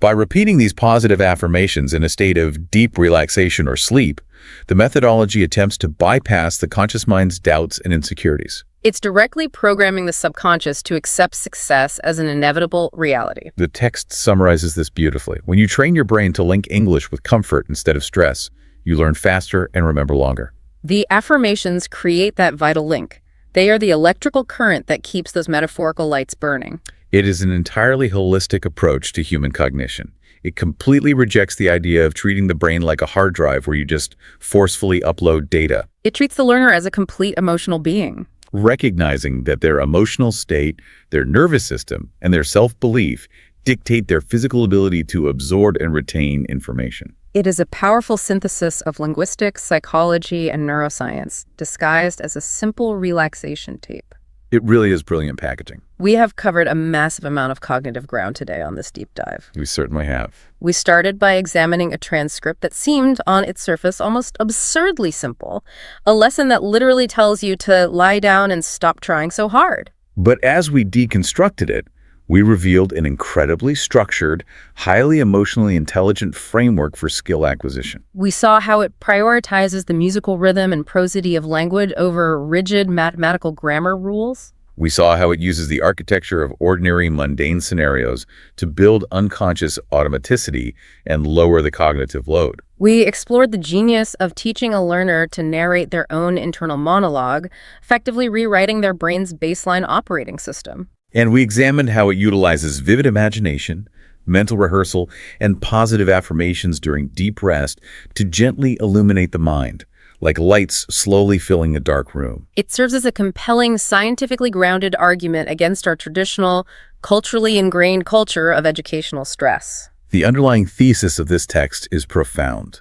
By repeating these positive affirmations in a state of deep relaxation or sleep, the methodology attempts to bypass the conscious mind's doubts and insecurities. It's directly programming the subconscious to accept success as an inevitable reality. The text summarizes this beautifully. When you train your brain to link English with comfort instead of stress, you learn faster and remember longer. The affirmations create that vital link. They are the electrical current that keeps those metaphorical lights burning. It is an entirely holistic approach to human cognition. It completely rejects the idea of treating the brain like a hard drive where you just forcefully upload data. It treats the learner as a complete emotional being. Recognizing that their emotional state, their nervous system, and their self-belief dictate their physical ability to absorb and retain information. It is a powerful synthesis of linguistics, psychology, and neuroscience, disguised as a simple relaxation tape. It really is brilliant packaging. We have covered a massive amount of cognitive ground today on this deep dive. We certainly have. We started by examining a transcript that seemed, on its surface, almost absurdly simple, a lesson that literally tells you to lie down and stop trying so hard. But as we deconstructed it, we revealed an incredibly structured, highly emotionally intelligent framework for skill acquisition. We saw how it prioritizes the musical rhythm and prosody of language over rigid mathematical grammar rules. We saw how it uses the architecture of ordinary, mundane scenarios to build unconscious automaticity and lower the cognitive load. We explored the genius of teaching a learner to narrate their own internal monologue, effectively rewriting their brain's baseline operating system. And we examined how it utilizes vivid imagination, mental rehearsal, and positive affirmations during deep rest to gently illuminate the mind, like lights slowly filling a dark room. It serves as a compelling, scientifically grounded argument against our traditional, culturally ingrained culture of educational stress. The underlying thesis of this text is profound.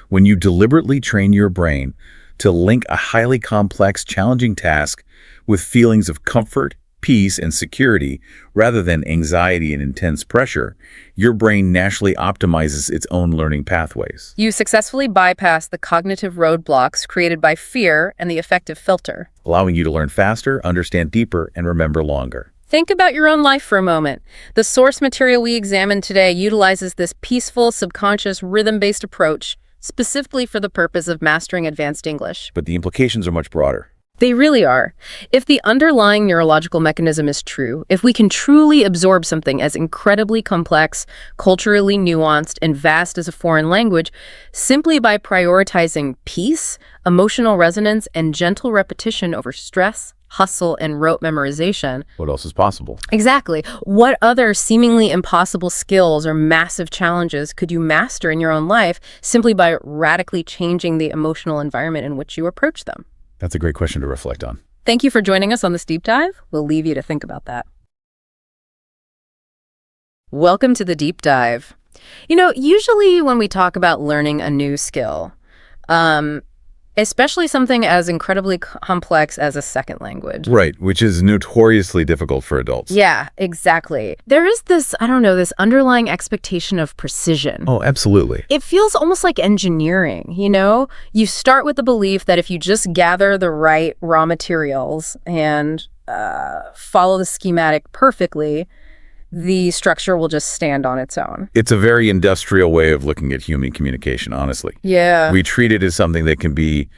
When you deliberately train your brain to link a highly complex, challenging task with feelings of comfort, peace, and security, rather than anxiety and intense pressure, your brain naturally optimizes its own learning pathways. You successfully bypass the cognitive roadblocks created by fear and the affective filter, allowing you to learn faster, understand deeper, and remember longer. Think about your own life for a moment. The source material we examined today utilizes this peaceful, subconscious, rhythm-based approach, specifically for the purpose of mastering advanced English. But the implications are much broader. They really are. If the underlying neurological mechanism is true, if we can truly absorb something as incredibly complex, culturally nuanced, and vast as a foreign language, simply by prioritizing peace, emotional resonance, and gentle repetition over stress, hustle, and rote memorization. What else is possible? Exactly. What other seemingly impossible skills or massive challenges could you master in your own life simply by radically changing the emotional environment in which you approach them? That's a great question to reflect on. Thank you for joining us on this deep dive. We'll leave you to think about that. Welcome to the deep dive. You know, usually when we talk about learning a new skill, especially something as incredibly complex as a second language. Right, which is notoriously difficult for adults. Yeah, exactly. There is this, this underlying expectation of precision. Oh, absolutely. It feels almost like engineering, you know? You start with the belief that if you just gather the right raw materials and follow the schematic perfectly, the structure will just stand on its own. It's a very industrial way of looking at human communication, honestly. Yeah. We treat it as something that can be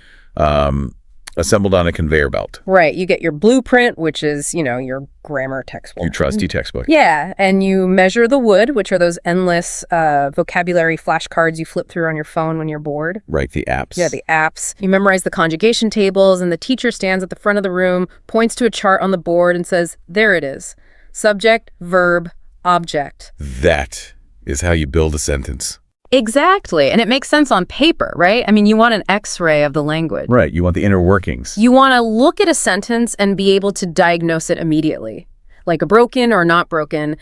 assembled on a conveyor belt. Right. You get your blueprint, which is, your grammar textbook. Your trusty textbook. Yeah. And you measure the wood, which are those endless vocabulary flashcards you flip through on your phone when you're bored. Right. The apps. Yeah, the apps. You memorize the conjugation tables, and the teacher stands at the front of the room, points to a chart on the board, and says, "There it is. Subject, verb, object." That is how you build a sentence. Exactly. And it makes sense on paper, right? I mean, you want an X-ray of the language. Right. You want the inner workings. You want to look at a sentence and be able to diagnose it immediately, like a broken or not broken,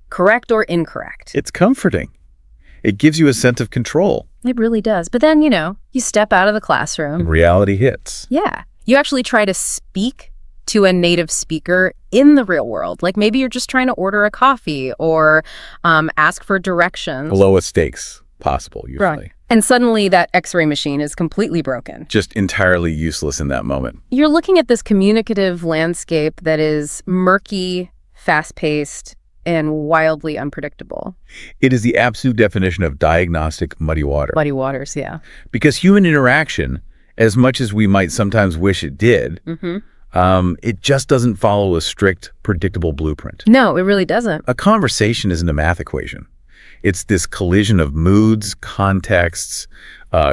correct or incorrect. It's comforting. It gives you a sense of control. It really does. But then, you step out of the classroom. Reality hits. Yeah. You actually try to speak to a native speaker in the real world. Like maybe you're just trying to order a coffee or ask for directions. Lowest stakes possible, usually. Right. And suddenly that X-ray machine is completely broken. Just entirely useless in that moment. You're looking at this communicative landscape that is murky, fast-paced, and wildly unpredictable. It is the absolute definition of diagnostic muddy water. Muddy waters, yeah. Because human interaction, as much as we might sometimes wish it did, it just doesn't follow a strict, predictable blueprint. No, it really doesn't. A conversation isn't a math equation. It's this collision of moods, contexts,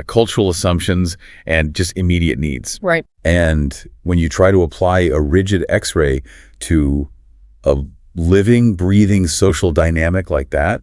cultural assumptions, and just immediate needs. Right. And when you try to apply a rigid X-ray to a living, breathing social dynamic like that,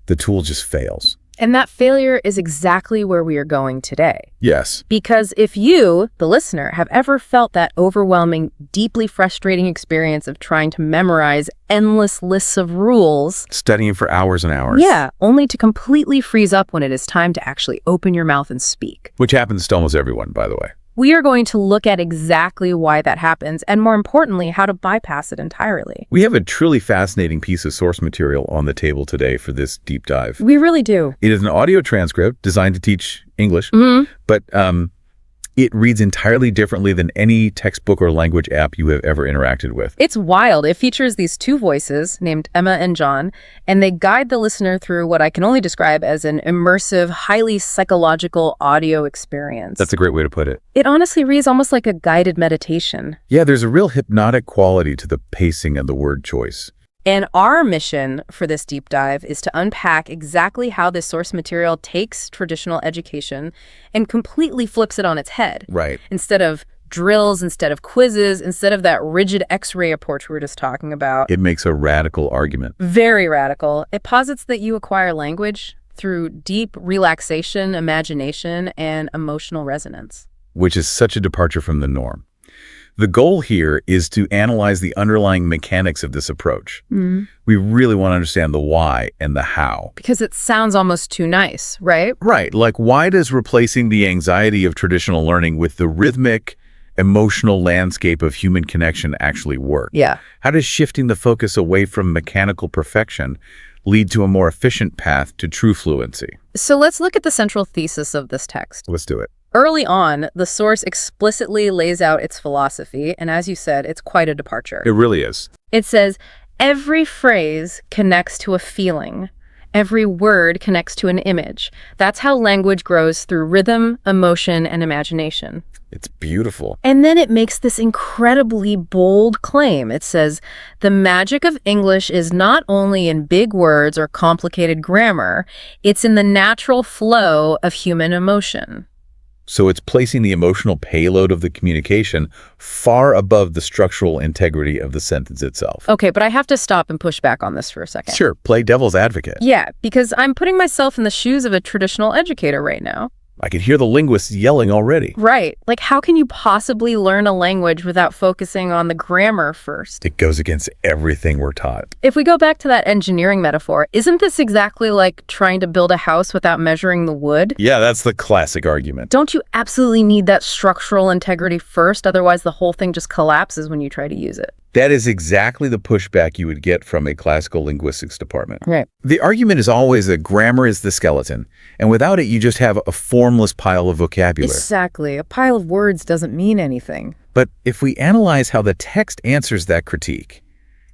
the tool just fails. And that failure is exactly where we are going today. Yes. Because if you, the listener, have ever felt that overwhelming, deeply frustrating experience of trying to memorize endless lists of rules, Studying for hours and hours. yeah, only to completely freeze up when it is time to actually open your mouth and speak. Which happens to almost everyone, by the way. We are going to look at exactly why that happens, and more importantly, how to bypass it entirely. We have a truly fascinating piece of source material on the table today for this deep dive. We really do. It is an audio transcript designed to teach English, but it reads entirely differently than any textbook or language app you have ever interacted with. It's wild. It features these two voices named Emma and John, and they guide the listener through what I can only describe as an immersive, highly psychological audio experience. That's a great way to put it. It honestly reads almost like a guided meditation. Yeah, there's a real hypnotic quality to the pacing and the word choice. And our mission for this deep dive is to unpack exactly how this source material takes traditional education and completely flips it on its head. Right. Instead of drills, instead of quizzes, instead of that rigid X-ray approach we were just talking about. It makes a radical argument. Very radical. It posits that you acquire language through deep relaxation, imagination, and emotional resonance. Which is such a departure from the norm. The goal here is to analyze the underlying mechanics of this approach. We really want to understand the why and the how. Because it sounds almost too nice, right? Right. Like, why does replacing the anxiety of traditional learning with the rhythmic, emotional landscape of human connection actually work? Yeah. How does shifting the focus away from mechanical perfection lead to a more efficient path to true fluency? So let's look at the central thesis of this text. Let's do it. Early on, the source explicitly lays out its philosophy, and as you said, it's quite a departure. It really is. It says, every phrase connects to a feeling. Every word connects to an image. That's how language grows through rhythm, emotion, and imagination. It's beautiful. And then it makes this incredibly bold claim. It says, the magic of English is not only in big words or complicated grammar, it's in the natural flow of human emotion. So it's placing the emotional payload of the communication far above the structural integrity of the sentence itself. Okay, but I have to stop and push back on this for a second. Sure, play devil's advocate. Yeah, because I'm putting myself in the shoes of a traditional educator right now. I can hear the linguists yelling already. Right. Like, how can you possibly learn a language without focusing on the grammar first? It goes against everything we're taught. If we go back to that engineering metaphor, isn't this exactly like trying to build a house without measuring the wood? Yeah, that's the classic argument. Don't you absolutely need that structural integrity first? Otherwise, the whole thing just collapses when you try to use it. That is exactly the pushback you would get from a classical linguistics department. Right. The argument is always that grammar is the skeleton, and without it, you just have a formless pile of vocabulary. Exactly. A pile of words doesn't mean anything. But if we analyze how the text answers that critique,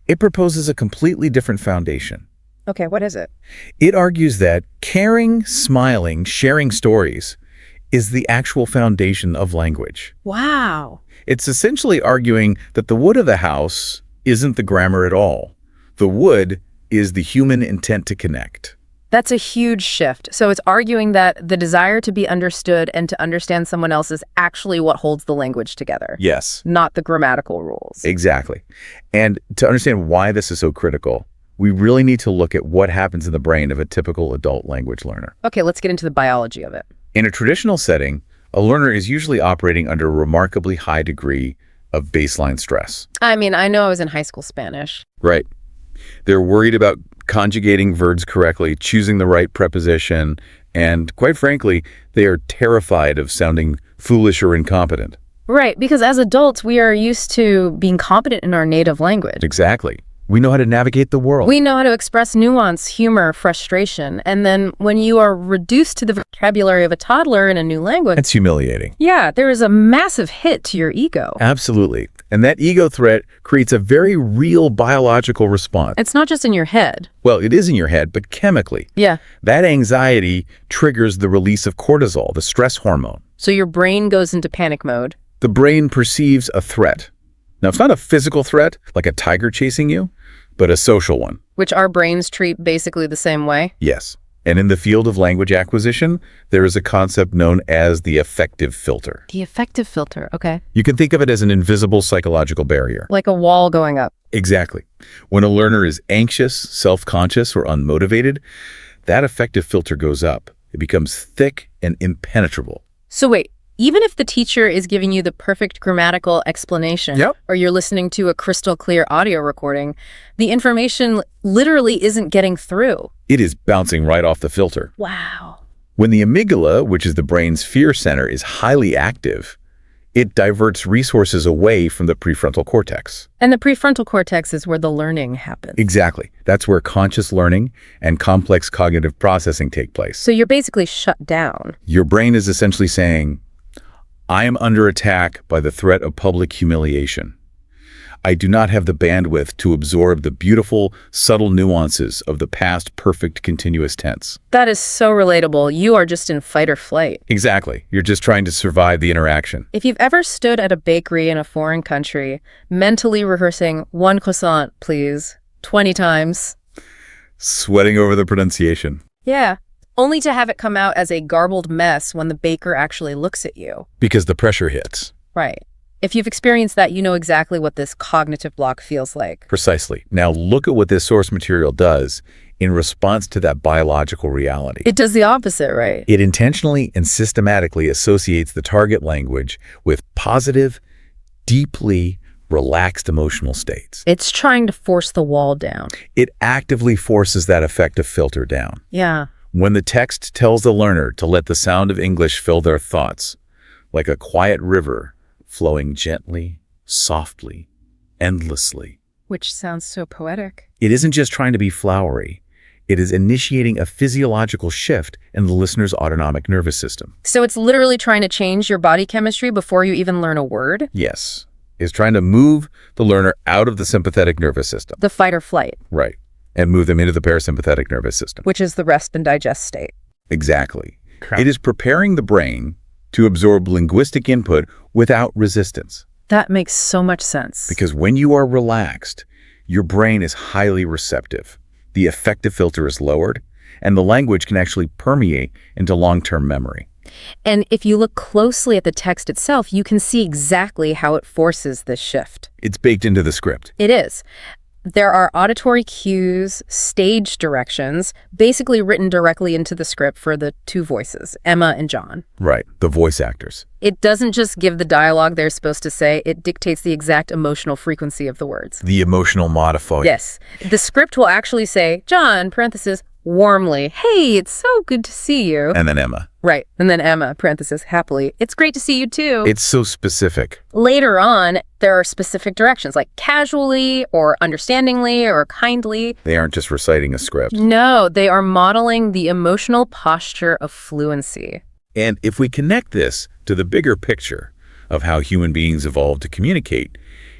it proposes a completely different foundation. Okay, what is it? It argues that caring, smiling, sharing stories is the actual foundation of language. Wow. It's essentially arguing that the wood of the house isn't the grammar at all. The wood is the human intent to connect. That's a huge shift. So it's arguing that the desire to be understood and to understand someone else is actually what holds the language together. Yes. Not the grammatical rules. Exactly. And to understand why this is so critical, we really need to look at what happens in the brain of a typical adult language learner. Okay, let's get into the biology of it. In a traditional setting, a learner is usually operating under a remarkably high degree of baseline stress. I mean, I know I was in high school Spanish. Right. They're worried about conjugating verbs correctly, choosing the right preposition, and quite frankly, they are terrified of sounding foolish or incompetent. Right, because as adults, we are used to being competent in our native language. Exactly. We know how to navigate the world. We know how to express nuance, humor, frustration. And then when you are reduced to the vocabulary of a toddler in a new language, It's humiliating. yeah, there is a massive hit to your ego. Absolutely. And that ego threat creates a very real biological response. It's not just in your head. Well, it is in your head, but chemically. Yeah. That anxiety triggers the release of cortisol, the stress hormone. So your brain goes into panic mode. The brain perceives a threat. Now, it's not a physical threat, like a tiger chasing you, but a social one. Which our brains treat basically the same way. Yes. And in the field of language acquisition, there is a concept known as the affective filter. The affective filter, okay. You can think of it as an invisible psychological barrier. Like a wall going up. Exactly. When a learner is anxious, self-conscious, or unmotivated, that affective filter goes up. It becomes thick and impenetrable. So wait, even if the teacher is giving you the perfect grammatical explanation, Yep. or you're listening to a crystal clear audio recording, the information literally isn't getting through. It is bouncing right off the filter. Wow. When the amygdala, which is the brain's fear center, is highly active, it diverts resources away from the prefrontal cortex. And the prefrontal cortex is where the learning happens. Exactly. That's where conscious learning and complex cognitive processing take place. So you're basically shut down. Your brain is essentially saying, I am under attack by the threat of public humiliation. I do not have the bandwidth to absorb the beautiful, subtle nuances of the past perfect continuous tense. That is so relatable. You are just in fight or flight. Exactly. You're just trying to survive the interaction. If you've ever stood at a bakery in a foreign country, mentally rehearsing 1 croissant, please, 20 times. Sweating over the pronunciation. Yeah. Only to have it come out as a garbled mess when the baker actually looks at you. Because the pressure hits. Right. If you've experienced that, you know exactly what this cognitive block feels like. Precisely. Now look at what this source material does in response to that biological reality. It does the opposite, right? It intentionally and systematically associates the target language with positive, deeply relaxed emotional states. It's trying to force the wall down. It actively forces that affective filter down. Yeah. When the text tells the learner to let the sound of English fill their thoughts, like a quiet river flowing gently, softly, endlessly. Which sounds so poetic. It isn't just trying to be flowery. It is initiating a physiological shift in the listener's autonomic nervous system. So it's literally trying to change your body chemistry before you even learn a word? Yes. It's trying to move the learner out of the sympathetic nervous system. The fight or flight. Right. And move them into the parasympathetic nervous system. Which is the rest and digest state. Exactly. It is preparing the brain to absorb linguistic input without resistance. That makes so much sense. Because when you are relaxed, your brain is highly receptive. The affective filter is lowered, and the language can actually permeate into long-term memory. And if you look closely at the text itself, you can see exactly how it forces this shift. It's baked into the script. It is. There are auditory cues, stage directions, basically written directly into the script for the two voices, Emma and John. Right, the voice actors. It doesn't just give the dialogue they're supposed to say, it dictates the exact emotional frequency of the words. The emotional modifier. Yes. The script will actually say, John, parenthesis, warmly, hey, it's so good to see you. And then Emma. Right. And then Emma, parenthesis, happily, it's great to see you too. It's so specific. Later on, there are specific directions, like casually or understandingly or kindly. They aren't just reciting a script. No, they are modeling the emotional posture of fluency. And if we connect this to the bigger picture of how human beings evolved to communicate,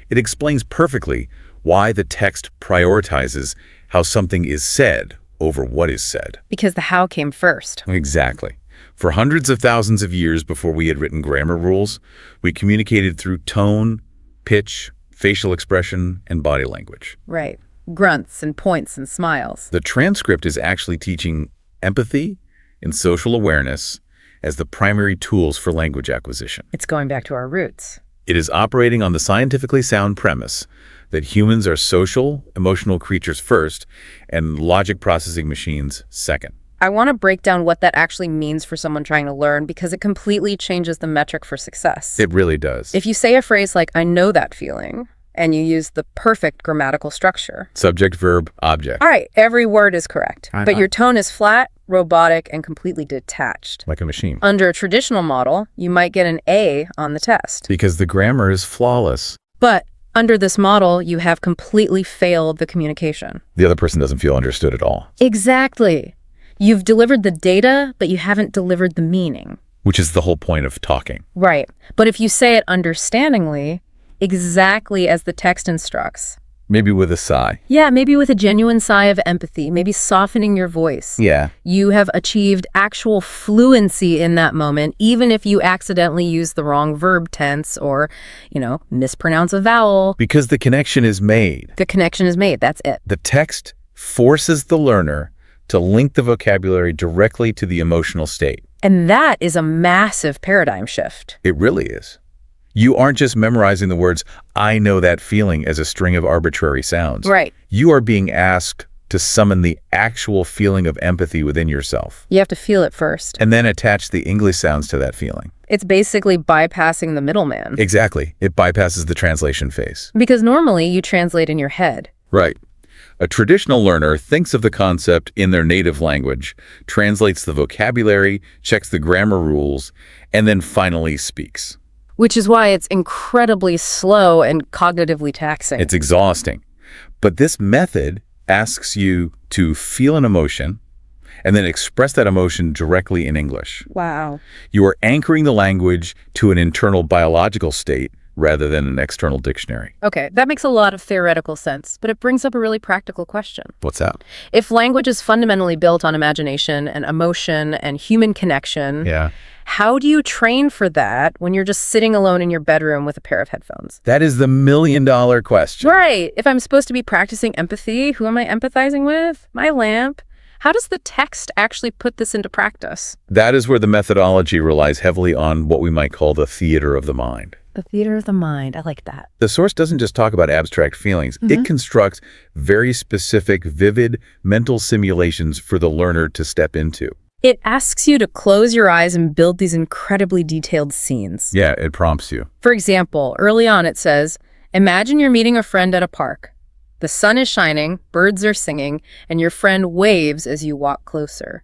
it explains perfectly why the text prioritizes how something is said over what is said. Because the how came first. Exactly. For hundreds of thousands of years before we had written grammar rules, we communicated through tone, pitch, facial expression, and body language. Right. Grunts and points and smiles. The transcript is actually teaching empathy and social awareness as the primary tools for language acquisition. It's going back to our roots. It is operating on the scientifically sound premise that humans are social, emotional creatures first, and logic processing machines second. I want to break down what that actually means for someone trying to learn because it completely changes the metric for success. It really does. If you say a phrase like, I know that feeling, and you use the perfect grammatical structure. Subject, verb, object. All right, every word is correct, but your tone is flat, robotic, and completely detached. Like a machine. Under a traditional model, you might get an A on the test. Because the grammar is flawless. But Under this model, you have completely failed the communication. The other person doesn't feel understood at all. Exactly. You've delivered the data, but you haven't delivered the meaning. Which is the whole point of talking. Right. But if you say it understandingly, exactly as the text instructs. Maybe with a sigh. Yeah, maybe with a genuine sigh of empathy, maybe softening your voice. Yeah. You have achieved actual fluency in that moment, even if you accidentally use the wrong verb tense or, mispronounce a vowel. Because the connection is made. The connection is made, that's it. The text forces the learner to link the vocabulary directly to the emotional state. And that is a massive paradigm shift. It really is. You aren't just memorizing the words, I know that feeling, as a string of arbitrary sounds. Right. You are being asked to summon the actual feeling of empathy within yourself. You have to feel it first. And then attach the English sounds to that feeling. It's basically bypassing the middleman. Exactly. It bypasses the translation phase. Because normally you translate in your head. Right. A traditional learner thinks of the concept in their native language, translates the vocabulary, checks the grammar rules, and then finally speaks. Which is why it's incredibly slow and cognitively taxing. It's exhausting. But this method asks you to feel an emotion and then express that emotion directly in English. Wow. You are anchoring the language to an internal biological state rather than an external dictionary. Okay, that makes a lot of theoretical sense, but it brings up a really practical question. What's that? If language is fundamentally built on imagination and emotion and human connection, how do you train for that when you're just sitting alone in your bedroom with a pair of headphones? That is the million-dollar question. Right. If I'm supposed to be practicing empathy, who am I empathizing with? My lamp. How does the text actually put this into practice? That is where the methodology relies heavily on what we might call the theater of the mind. The theater of the mind. I like that. The source doesn't just talk about abstract feelings. It constructs very specific, vivid mental simulations for the learner to step into. It asks you to close your eyes and build these incredibly detailed scenes. Yeah, it prompts you. For example, early on it says, imagine you're meeting a friend at a park. The sun is shining, birds are singing, and your friend waves as you walk closer.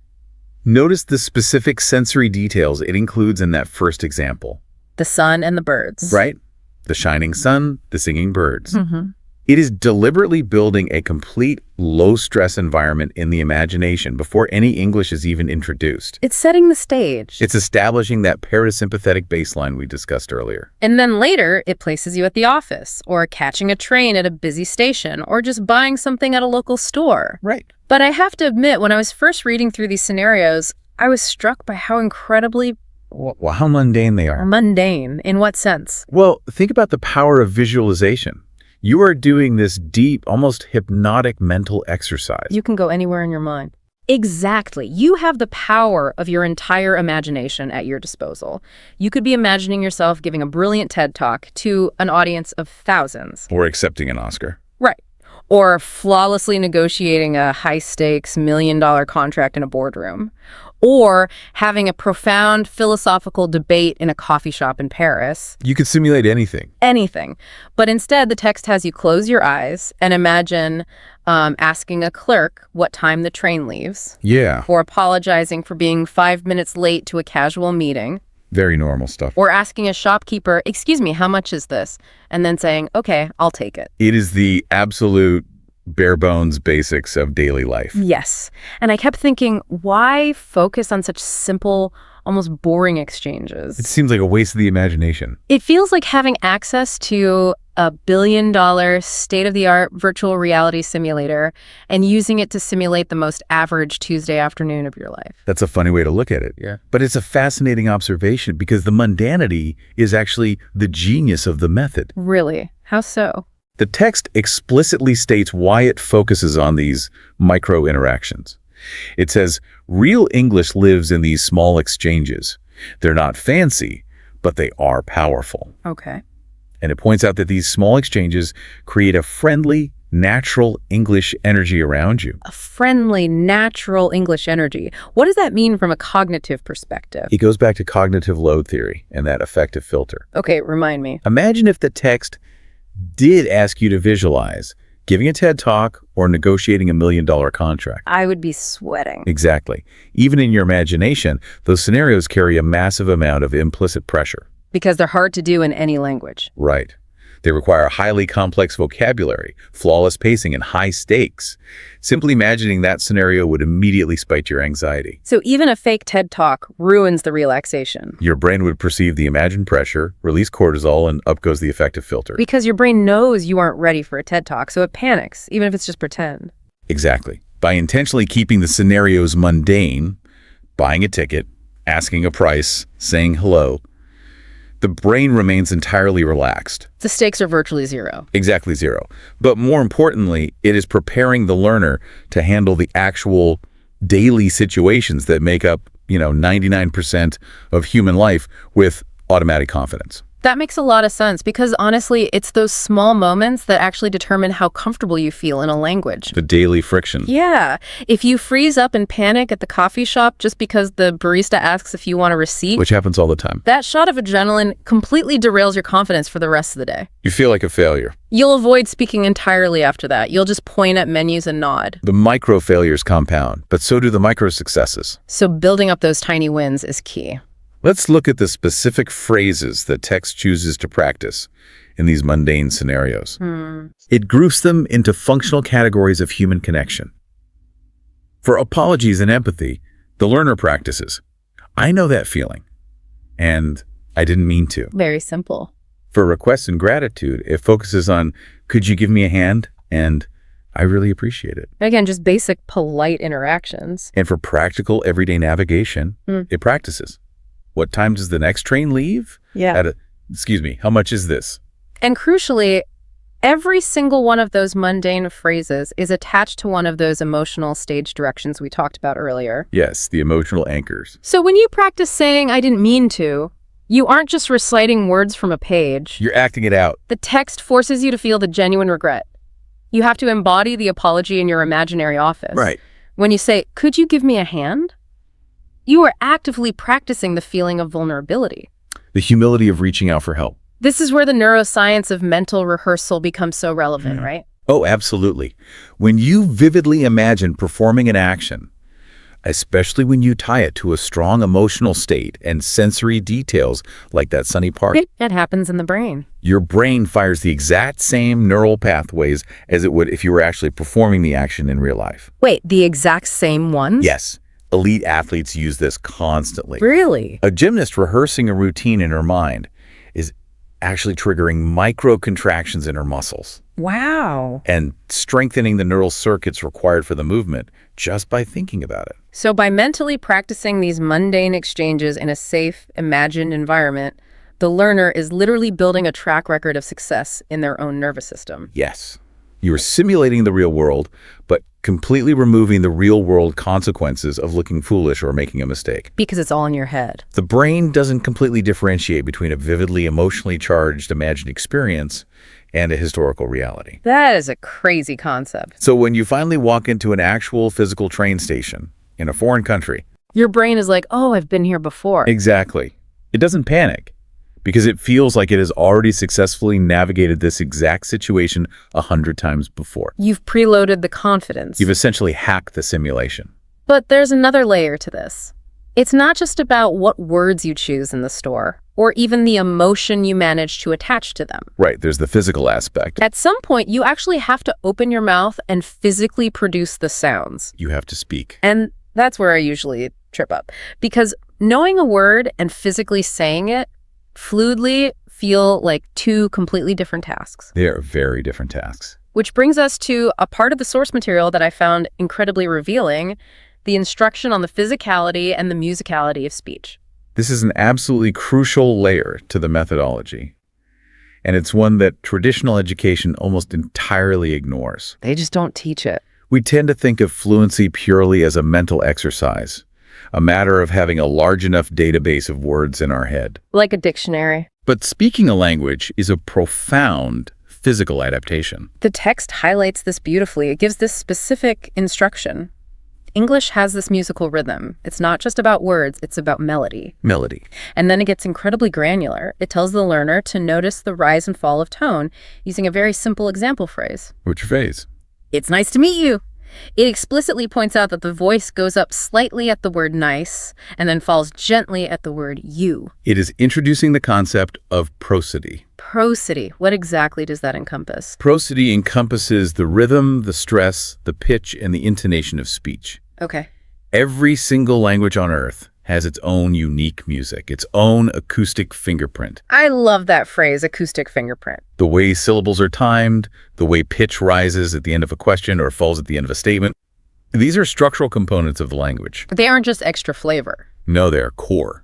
Notice the specific sensory details it includes in that first example. The sun and the birds. Right? The shining sun, the singing birds. Mm-hmm. It is deliberately building a complete low-stress environment in the imagination before any English is even introduced. It's setting the stage. It's establishing that parasympathetic baseline we discussed earlier. And then later, it places you at the office, or catching a train at a busy station, or just buying something at a local store. Right. But I have to admit, when I was first reading through these scenarios, I was struck by how incredibly Well, how mundane they are. mundane. In what sense? Well, think about the power of visualization. You are doing this deep, almost hypnotic mental exercise. You can go anywhere in your mind. Exactly. You have the power of your entire imagination at your disposal. You could be imagining yourself giving a brilliant TED Talk to an audience of thousands. Or accepting an Oscar. Right. Or flawlessly negotiating a high-stakes million-dollar contract in a boardroom. Or having a profound philosophical debate in a coffee shop in Paris. You could simulate anything. Anything. But instead, the text has you close your eyes and imagine asking a clerk what time the train leaves. Yeah. Or apologizing for being 5 minutes late to a casual meeting. Very normal stuff. Or asking a shopkeeper, excuse me, how much is this? And then saying, okay, I'll take it. It is the absolute bare bones basics of daily life. Yes. And I kept thinking, why focus on such simple, almost boring exchanges? It seems like a waste of the imagination. It feels like having access to a billion-dollar state-of-the-art virtual reality simulator and using it to simulate the most average Tuesday afternoon of your life. That's a funny way to look at it. Yeah. But it's a fascinating observation because the mundanity is actually the genius of the method. Really? How so? The text explicitly states why it focuses on these micro interactions. It says, real English lives in these small exchanges. They're not fancy, but they are powerful. Okay. And it points out that these small exchanges create a friendly, natural English energy around you. A friendly, natural English energy. What does that mean from a cognitive perspective? It goes back to cognitive load theory and that affective filter. Okay, remind me. Imagine if the text did ask you to visualize giving a TED Talk or negotiating $1 million contract. I would be sweating. Exactly. Even in your imagination, those scenarios carry a massive amount of implicit pressure. Because they're hard to do in any language. Right. They require highly complex vocabulary, flawless pacing, and high stakes. Simply imagining that scenario would immediately spike your anxiety. So even a fake TED Talk ruins the relaxation. Your brain would perceive the imagined pressure, release cortisol, and up goes the affective filter. Because your brain knows you aren't ready for a TED Talk, so it panics, even if it's just pretend. Exactly. By intentionally keeping the scenarios mundane, buying a ticket, asking a price, saying hello, the brain remains entirely relaxed. The stakes are virtually zero. Exactly zero. But more importantly, it is preparing the learner to handle the actual daily situations that make up, 99% of human life with automatic confidence. That makes a lot of sense because honestly, it's those small moments that actually determine how comfortable you feel in a language. The daily friction. Yeah. If you freeze up and panic at the coffee shop just because the barista asks if you want a receipt, Which happens all the time. that shot of adrenaline completely derails your confidence for the rest of the day. You feel like a failure. You'll avoid speaking entirely after that. You'll just point at menus and nod. The micro failures compound, but so do the micro successes. So building up those tiny wins is key. Let's look at the specific phrases that text chooses to practice in these mundane scenarios. It groups them into functional categories of human connection. For apologies and empathy, the learner practices, I know that feeling, and I didn't mean to. Very simple. For requests and gratitude, it focuses on, could you give me a hand? And I really appreciate it. Again, just basic polite interactions. And for practical everyday navigation, it practices. What time does the next train leave? Yeah. Excuse me, how much is this? And crucially, every single one of those mundane phrases is attached to one of those emotional stage directions we talked about earlier. Yes, the emotional anchors. So when you practice saying, I didn't mean to, you aren't just reciting words from a page. You're acting it out. The text forces you to feel the genuine regret. You have to embody the apology in your imaginary office. Right. When you say, could you give me a hand? You are actively practicing the feeling of vulnerability. The humility of reaching out for help. This is where the neuroscience of mental rehearsal becomes so relevant, right? Oh, absolutely. When you vividly imagine performing an action, especially when you tie it to a strong emotional state and sensory details like that sunny park, That happens in the brain. your brain fires the exact same neural pathways as it would if you were actually performing the action in real life. Wait, the exact same ones? Yes. Elite athletes use this constantly. Really? A gymnast rehearsing a routine in her mind is actually triggering micro contractions in her muscles Wow. and strengthening the neural circuits required for the movement just by thinking about it. So by mentally practicing these mundane exchanges in a safe, imagined environment, the learner is literally building a track record of success in their own nervous system. Yes, you are simulating the real world, but completely removing the real-world consequences of looking foolish or making a mistake. Because it's all in your head. The brain doesn't completely differentiate between a vividly emotionally charged imagined experience and a historical reality. That is a crazy concept. So when you finally walk into an actual physical train station in a foreign country, Your brain is like, oh, I've been here before. exactly, it doesn't panic because it feels like it has already successfully navigated this exact situation 100 times before. You've preloaded the confidence. You've essentially hacked the simulation. But there's another layer to this. It's not just about what words you choose in the store, or even the emotion you manage to attach to them. Right, there's the physical aspect. At some point, you actually have to open your mouth and physically produce the sounds. You have to speak. And that's where I usually trip up. Because knowing a word and physically saying it fluidly feel like two completely different tasks. They are very different tasks. Which brings us to a part of the source material that I found incredibly revealing, the instruction on the physicality and the musicality of speech. This is an absolutely crucial layer to the methodology, and it's one that traditional education almost entirely ignores. They just don't teach it. We tend to think of fluency purely as a mental exercise, a matter of having a large enough database of words in our head. Like a dictionary. But speaking a language is a profound physical adaptation. The text highlights this beautifully. It gives this specific instruction. English has this musical rhythm. It's not just about words, it's about melody. Melody. And then it gets incredibly granular. It tells the learner to notice the rise and fall of tone using a very simple example phrase. Which phase? It's nice to meet you. It explicitly points out that the voice goes up slightly at the word nice and then falls gently at the word you. It is introducing the concept of prosody. prosody. What exactly does that encompass? Prosody encompasses the rhythm, the stress, the pitch, and the intonation of speech. Okay. Every single language on Earth has its own unique music, its own acoustic fingerprint. I love that phrase, acoustic fingerprint. The way syllables are timed, the way pitch rises at the end of a question or falls at the end of a statement. These are structural components of the language. They aren't just extra flavor. No, they're core.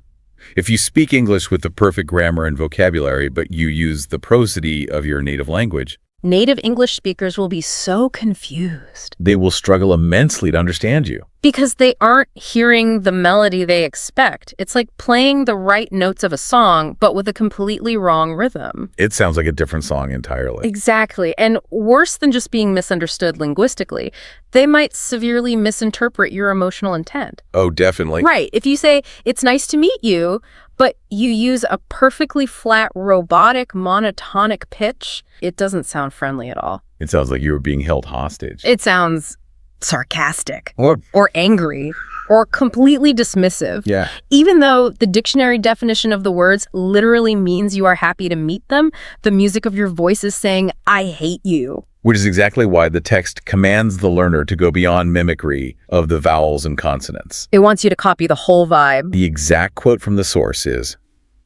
If you speak English with the perfect grammar and vocabulary, but you use the prosody of your native language, Native English speakers will be so confused. they will struggle immensely to understand you. Because they aren't hearing the melody they expect. It's like playing the right notes of a song, but with a completely wrong rhythm. It sounds like a different song entirely. Exactly. And worse than just being misunderstood linguistically, they might severely misinterpret your emotional intent. Oh, definitely. Right. If you say, "It's nice to meet you," but you use a perfectly flat, robotic, monotonic pitch, it doesn't sound friendly at all. It sounds like you were being held hostage. It sounds sarcastic Or, or angry or completely dismissive. yeah. Even though the dictionary definition of the words literally means you are happy to meet them, the music of your voice is saying, "I hate you." Which is exactly why the text commands the learner to go beyond mimicry of the vowels and consonants. It wants you to copy the whole vibe. The exact quote from the source is,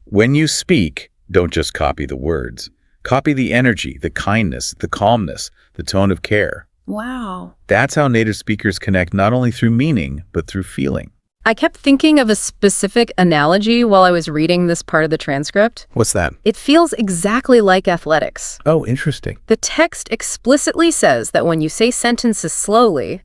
"When you speak, don't just copy the words. Copy the energy, the kindness, the calmness, the tone of care." Wow. That's how native speakers connect not only through meaning, but through feeling. I kept thinking of a specific analogy while I was reading this part of the transcript. What's that? It feels exactly like athletics. Oh, interesting. The text explicitly says that when you say sentences slowly,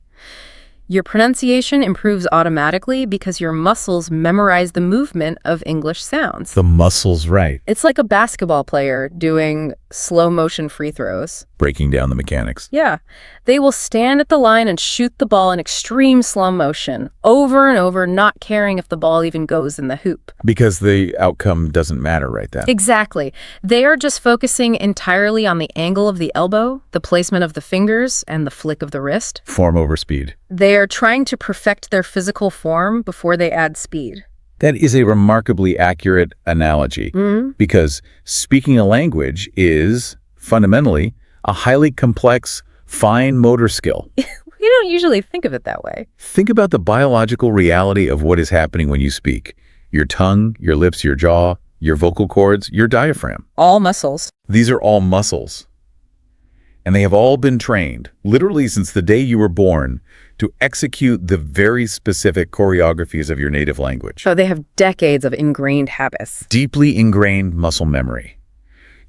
your pronunciation improves automatically because your muscles memorize the movement of English sounds. The muscle's right. It's like a basketball player doing slow motion free throws. Breaking down the mechanics. Yeah. They will stand at the line and shoot the ball in extreme slow motion, over and over, not caring if the ball even goes in the hoop. Because the outcome doesn't matter right then. Exactly. They are just focusing entirely on the angle of the elbow, the placement of the fingers, and the flick of the wrist. Form over speed. They are trying to perfect their physical form before they add speed. That is a remarkably accurate analogy because speaking a language is fundamentally a highly complex, fine motor skill. We don't usually think of it that way. Think about the biological reality of what is happening when you speak. Your tongue, your lips, your jaw, your vocal cords, your diaphragm. All muscles. These are all muscles. And they have all been trained, literally since the day you were born, to execute the very specific choreographies of your native language. So they have decades of ingrained habits. Deeply ingrained muscle memory.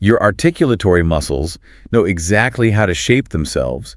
Your articulatory muscles know exactly how to shape themselves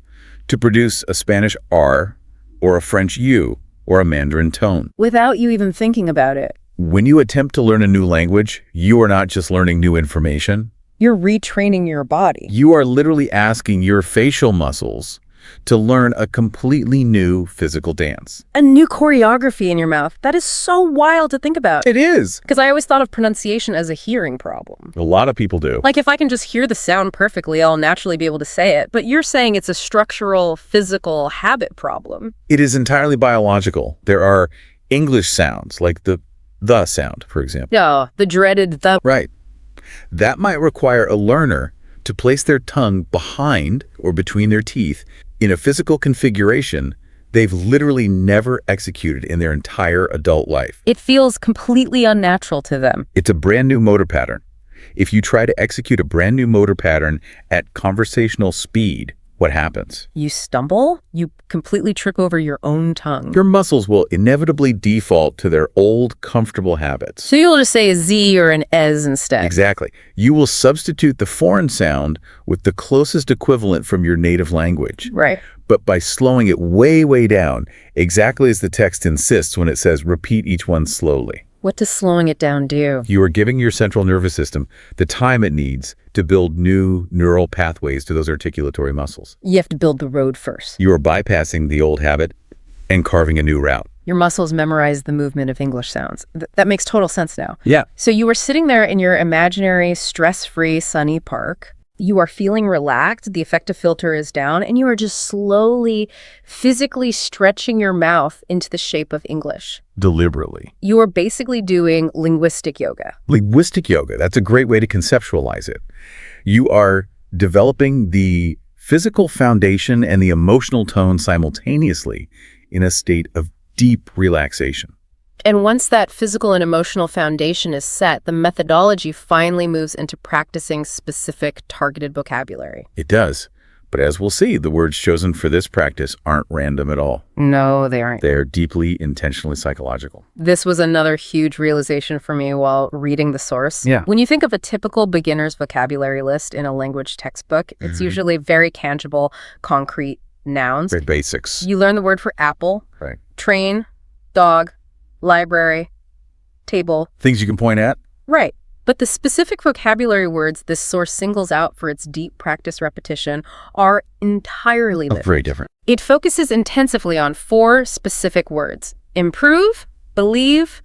to produce a Spanish R or a French U or a Mandarin tone. Without you even thinking about it. When you attempt to learn a new language, you are not just learning new information. You're retraining your body. You are literally asking your facial muscles to learn a completely new physical dance. A new choreography in your mouth. That is so wild to think about. It is. Because I always thought of pronunciation as a hearing problem. A lot of people do. Like if I can just hear the sound perfectly, I'll naturally be able to say it. But you're saying it's a structural, physical habit problem. It is entirely biological. There are English sounds, like the sound, for example. No, the dreaded the. Right. That might require a learner to place their tongue behind or between their teeth in a physical configuration they've literally never executed in their entire adult life. It feels completely unnatural to them. It's a brand new motor pattern. If you try to execute a brand new motor pattern at conversational speed, what happens? You stumble, you completely trip over your own tongue. Your muscles will inevitably default to their old, comfortable habits. So you'll just say a Z or an Ez instead. Exactly. You will substitute the foreign sound with the closest equivalent from your native language. Right. But by slowing it way, way down, exactly as the text insists when it says repeat each one slowly. What does slowing it down do? You are giving your central nervous system the time it needs to build new neural pathways to those articulatory muscles. You have to build the road first. You are bypassing the old habit and carving a new route. Your muscles memorize the movement of English sounds. That makes total sense now. Yeah. So you were sitting there in your imaginary, stress-free, sunny park. You are feeling relaxed, the affective filter is down, and you are just slowly, physically stretching your mouth into the shape of English. Deliberately. You are basically doing linguistic yoga. Linguistic yoga, that's a great way to conceptualize it. You are developing the physical foundation and the emotional tone simultaneously in a state of deep relaxation. And once that physical and emotional foundation is set, the methodology finally moves into practicing specific targeted vocabulary. It does. But as we'll see, the words chosen for this practice aren't random at all. No, they aren't. They're deeply, intentionally psychological. This was another huge realization for me while reading the source. Yeah. When you think of a typical beginner's vocabulary list in a language textbook, it's usually very tangible, concrete nouns. Very basics. You learn the word for apple, Right. train, dog, library, table. Things you can point at? Right. But the specific vocabulary words this source singles out for its deep practice repetition are entirely different. Very different. It focuses intensively on 4 specific words: improve, believe,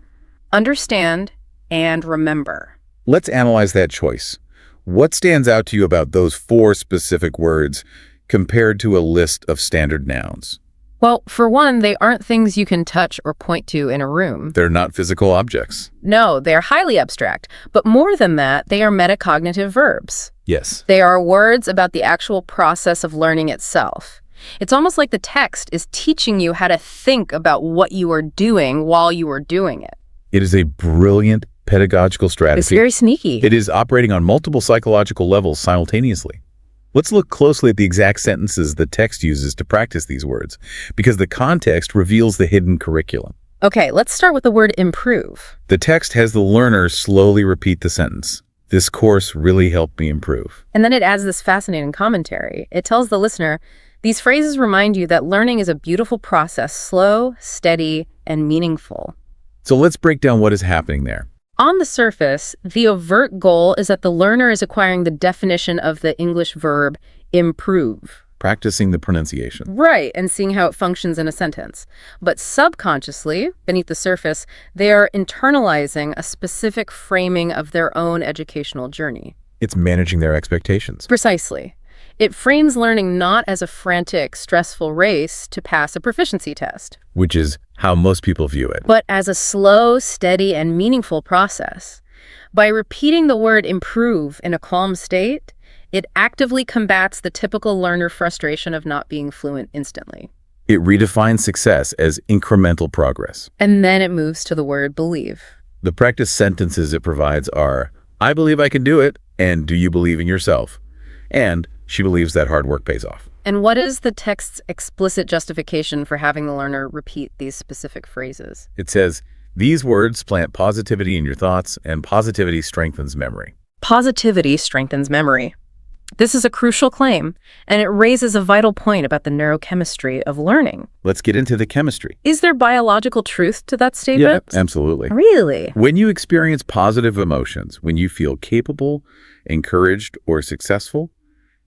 understand, and remember. Let's analyze that choice. What stands out to you about those 4 specific words compared to a list of standard nouns? Well, for one, they aren't things you can touch or point to in a room. They're not physical objects. No, they're highly abstract. But more than that, they are metacognitive verbs. Yes. They are words about the actual process of learning itself. It's almost like the text is teaching you how to think about what you are doing while you are doing it. It is a brilliant pedagogical strategy. It's very sneaky. It is operating on multiple psychological levels simultaneously. Let's look closely at the exact sentences the text uses to practice these words, because the context reveals the hidden curriculum. Okay, let's start with the word improve. The text has the learner slowly repeat the sentence. This course really helped me improve. And then it adds this fascinating commentary. It tells the listener, these phrases remind you that learning is a beautiful process, slow, steady, and meaningful. So let's break down what is happening there. On the surface, the overt goal is that the learner is acquiring the definition of the English verb improve. Practicing the pronunciation. Right, and seeing how it functions in a sentence. But subconsciously, beneath the surface, they are internalizing a specific framing of their own educational journey. It's managing their expectations. Precisely. It frames learning not as a frantic, stressful race to pass a proficiency test, Which is how most people view it. but as a slow, steady, and meaningful process. By repeating the word improve in a calm state, it actively combats the typical learner frustration of not being fluent instantly. It redefines success as incremental progress. And then it moves to the word believe. The practice sentences it provides are, I believe I can do it, and do you believe in yourself? And she believes that hard work pays off. And what is the text's explicit justification for having the learner repeat these specific phrases? It says, these words plant positivity in your thoughts, and positivity strengthens memory. Positivity strengthens memory. This is a crucial claim, and it raises a vital point about the neurochemistry of learning. Let's get into the chemistry. Is there biological truth to that statement? Yeah, absolutely. Really? When you experience positive emotions, when you feel capable, encouraged, or successful,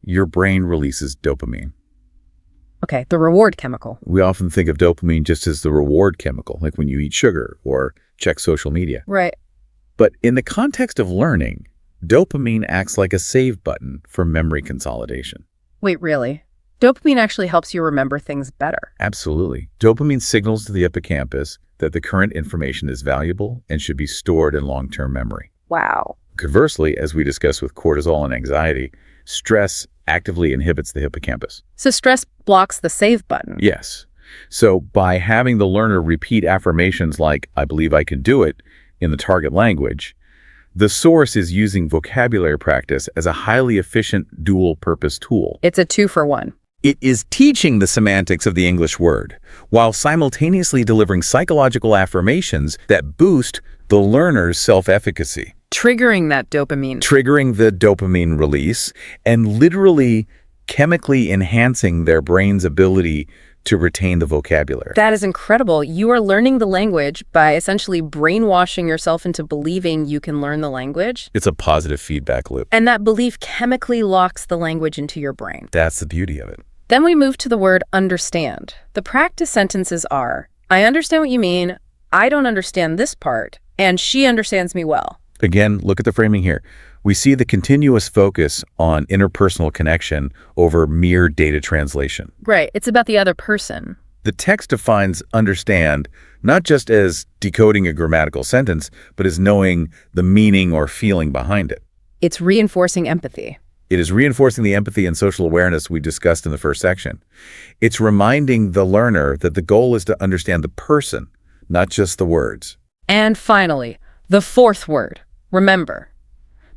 your brain releases dopamine. Okay, the reward chemical. We often think of dopamine just as the reward chemical, like when you eat sugar or check social media. Right. But in the context of learning, dopamine acts like a save button for memory consolidation. Wait, really? Dopamine actually helps you remember things better. Absolutely. Dopamine signals to the hippocampus that the current information is valuable and should be stored in long-term memory. Wow. Conversely, as we discussed with cortisol and anxiety, stress actively inhibits the hippocampus. So stress blocks the save button. Yes. So by having the learner repeat affirmations like, I believe I can do it, in the target language, the source is using vocabulary practice as a highly efficient dual-purpose tool. It's a 2-for-1. It is teaching the semantics of the English word, while simultaneously delivering psychological affirmations that boost the learner's self-efficacy. Triggering that dopamine. Triggering the dopamine release and literally chemically enhancing their brain's ability to retain the vocabulary. That is incredible. You are learning the language by essentially brainwashing yourself into believing you can learn the language. It's a positive feedback loop. And that belief chemically locks the language into your brain. That's the beauty of it. Then we move to the word understand. The practice sentences are, I understand what you mean, I don't understand this part, and she understands me well. Again, look at the framing here. We see the continuous focus on interpersonal connection over mere data translation. Right. It's about the other person. The text defines understand not just as decoding a grammatical sentence, but as knowing the meaning or feeling behind it. It's reinforcing empathy. It is reinforcing the empathy and social awareness we discussed in the first section. It's reminding the learner that the goal is to understand the person, not just the words. And finally, the fourth word, remember.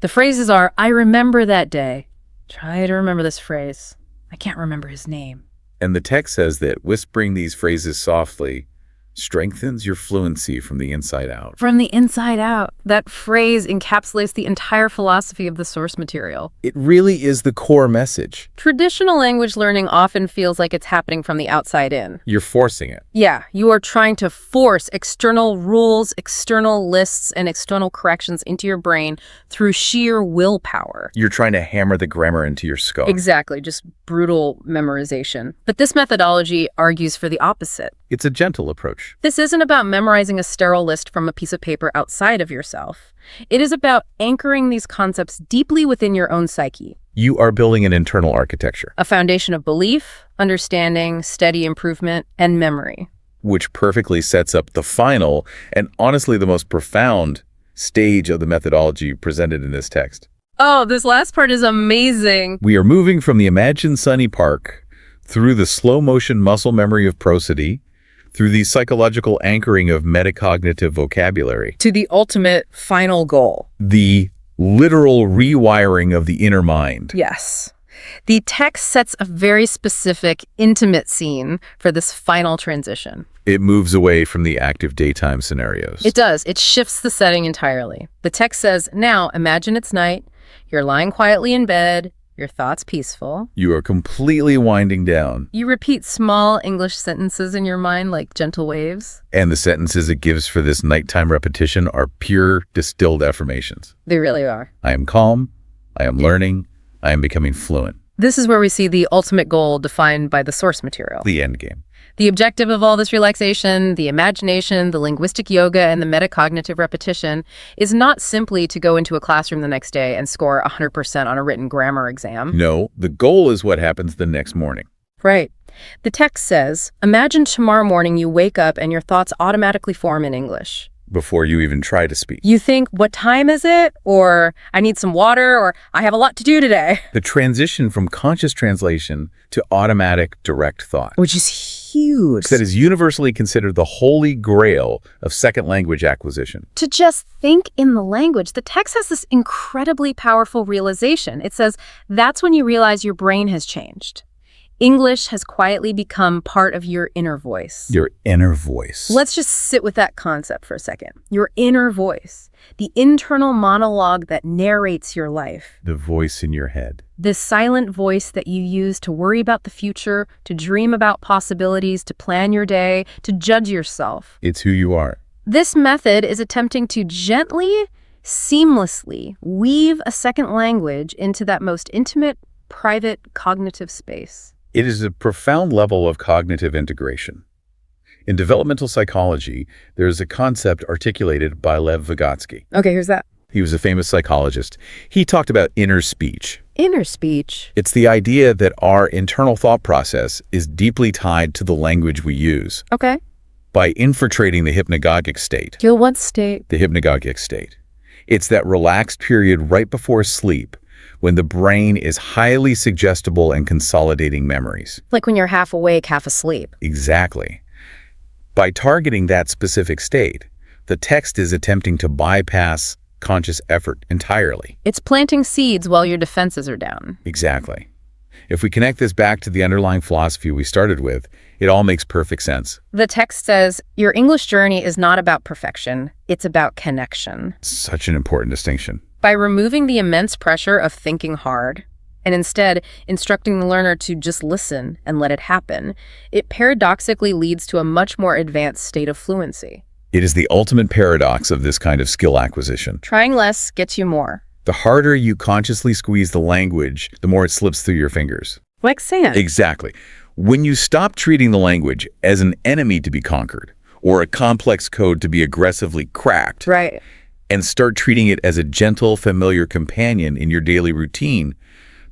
The phrases are, I remember that day. Try to remember this phrase. I can't remember his name. And the text says that whispering these phrases softly strengthens your fluency from the inside out. From the inside out. That phrase encapsulates the entire philosophy of the source material. It really is the core message. Traditional language learning often feels like it's happening from the outside in. You're forcing it. Yeah, you are trying to force external rules, external lists, and external corrections into your brain through sheer willpower. You're trying to hammer the grammar into your skull. Exactly, just brutal memorization. But this methodology argues for the opposite. It's a gentle approach. This isn't about memorizing a sterile list from a piece of paper outside of yourself. It is about anchoring these concepts deeply within your own psyche. You are building an internal architecture, A foundation of belief, understanding, steady improvement, and memory. which perfectly sets up the final and honestly the most profound stage of the methodology presented in this text. Oh, this last part is amazing. We are moving from the imagined sunny park through the slow-motion muscle memory of prosody, through the psychological anchoring of metacognitive vocabulary, To the ultimate final goal. the literal rewiring of the inner mind. Yes. The text sets a very specific, intimate scene for this final transition. It moves away from the active daytime scenarios. It does. It shifts the setting entirely. The text says, now imagine it's night, you're lying quietly in bed, your thoughts peaceful. You are completely winding down, You repeat small English sentences in your mind like gentle waves. and the sentences it gives for this nighttime repetition are pure distilled affirmations. They really are. I am calm, I am learning, I am becoming fluent. This is where we see the ultimate goal defined by the source material. The end game. The objective of all this relaxation, the imagination, the linguistic yoga, and the metacognitive repetition is not simply to go into a classroom the next day and score 100% on a written grammar exam. No, the goal is what happens the next morning. Right. The text says, imagine tomorrow morning you wake up and your thoughts automatically form in English. Before you even try to speak. You think, what time is it? Or I need some water, or I have a lot to do today. The transition from conscious translation to automatic direct thought. Which is huge. That is universally considered the holy grail of second language acquisition. To just think in the language, the text has this incredibly powerful realization. It says, that's when you realize your brain has changed. English has quietly become part of your inner voice. Your inner voice. Let's just sit with that concept for a second. Your inner voice, the internal monologue that narrates your life. The voice in your head. This silent voice that you use to worry about the future, to dream about possibilities, to plan your day, to judge yourself. It's who you are. This method is attempting to gently, seamlessly weave a second language into that most intimate, private, cognitive space. It is a profound level of cognitive integration. In developmental psychology, there is a concept articulated by Lev Vygotsky. Okay, here's that. He was a famous psychologist. He talked about inner speech. Inner speech. It's the idea that our internal thought process is deeply tied to the language we use. Okay. By infiltrating the hypnagogic state. Your what state? The hypnagogic state. It's that relaxed period right before sleep when the brain is highly suggestible and consolidating memories. Like when you're half awake, half asleep. Exactly. By targeting that specific state, the text is attempting to bypass conscious effort entirely. It's planting seeds while your defenses are down. Exactly. If we connect this back to the underlying philosophy we started with, it all makes perfect sense. The text says, your English journey is not about perfection, it's about connection. Such an important distinction. By removing the immense pressure of thinking hard, and instead instructing the learner to just listen and let it happen, it paradoxically leads to a much more advanced state of fluency. It is the ultimate paradox of this kind of skill acquisition. Trying less gets you more. The harder you consciously squeeze the language, the more it slips through your fingers. Like sand. Exactly. When you stop treating the language as an enemy to be conquered, or a complex code to be aggressively cracked, Right. and start treating it as a gentle, familiar companion in your daily routine,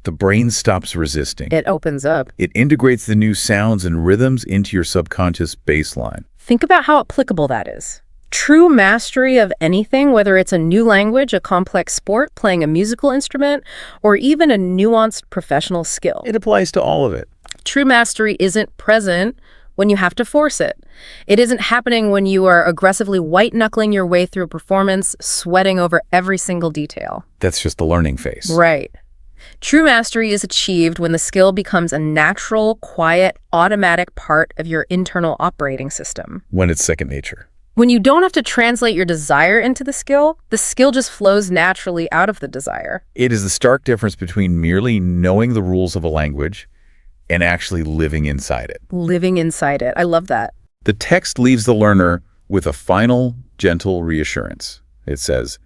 the brain stops resisting. It opens up. It integrates the new sounds and rhythms into your subconscious baseline. Think about how applicable that is. True mastery of anything, whether it's a new language, a complex sport, playing a musical instrument, or even a nuanced professional skill. It applies to all of it. True mastery isn't present when you have to force it. It isn't happening when you are aggressively white-knuckling your way through a performance, sweating over every single detail. That's just the learning phase. Right. True mastery is achieved when the skill becomes a natural, quiet, automatic part of your internal operating system. When it's second nature. When you don't have to translate your desire into the skill just flows naturally out of the desire. It is the stark difference between merely knowing the rules of a language and actually living inside it. Living inside it. I love that. The text leaves the learner with a final, gentle reassurance. It says,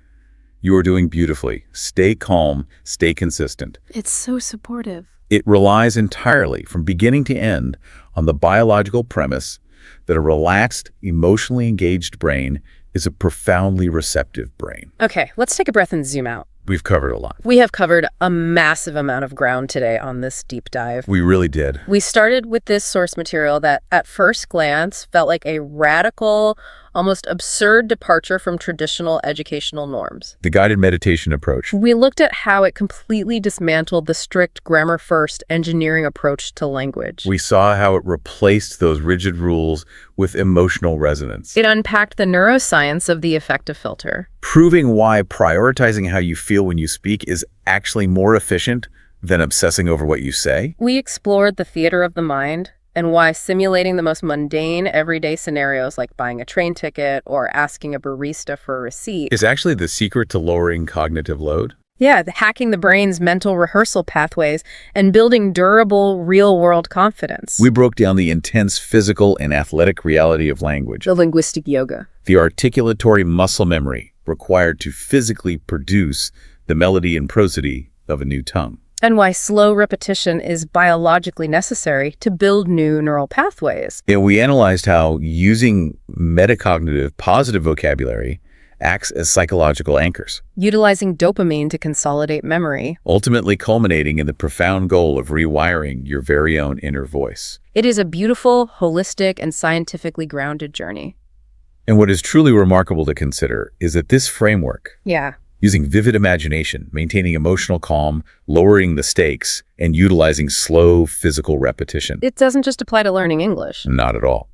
"You are doing beautifully. Stay calm. Stay consistent." It's so supportive. It relies entirely, from beginning to end, on the biological premise that a relaxed, emotionally engaged brain is a profoundly receptive brain. Okay, let's take a breath and zoom out. We've covered a lot. We have covered a massive amount of ground today on this deep dive. We really did. We started with this source material that, at first glance, felt like a radical, almost absurd departure from traditional educational norms. The guided meditation approach. We looked at how it completely dismantled the strict grammar-first engineering approach to language. We saw how it replaced those rigid rules with emotional resonance. It unpacked the neuroscience of the affective filter, proving why prioritizing how you feel when you speak is actually more efficient than obsessing over what you say. We explored the theater of the mind and why simulating the most mundane, everyday scenarios like buying a train ticket or asking a barista for a receipt is actually the secret to lowering cognitive load. Yeah, hacking the brain's mental rehearsal pathways and building durable, real-world confidence. We broke down the intense physical and athletic reality of language. The linguistic yoga. The articulatory muscle memory required to physically produce the melody and prosody of a new tongue. And why slow repetition is biologically necessary to build new neural pathways. And we analyzed how using metacognitive positive vocabulary acts as psychological anchors, utilizing dopamine to consolidate memory, ultimately culminating in the profound goal of rewiring your very own inner voice. It is a beautiful, holistic, and scientifically grounded journey. And what is truly remarkable to consider is that this framework, using vivid imagination, maintaining emotional calm, lowering the stakes, and utilizing slow physical repetition. It doesn't just apply to learning English. Not at all.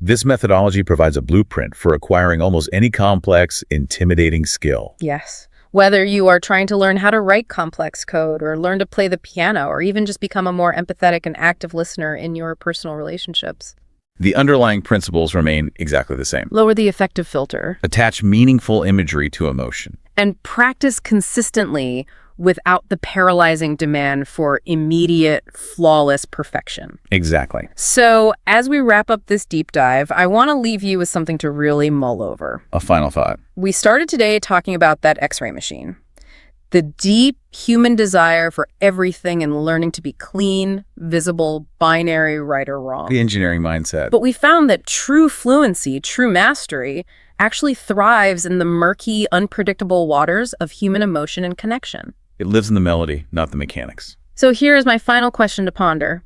This methodology provides a blueprint for acquiring almost any complex, intimidating skill. Yes. Whether you are trying to learn how to write complex code or learn to play the piano or even just become a more empathetic and active listener in your personal relationships. The underlying principles remain exactly the same. Lower the affective filter. Attach meaningful imagery to emotion. And practice consistently without the paralyzing demand for immediate, flawless perfection. Exactly. So, as we wrap up this deep dive, I want to leave you with something to really mull over. A final thought. We started today talking about that X-ray machine. The deep human desire for everything and learning to be clean, visible, binary, right or wrong. The engineering mindset. But we found that true fluency, true mastery, actually thrives in the murky, unpredictable waters of human emotion and connection. It lives in the melody, not the mechanics. So here is my final question to ponder.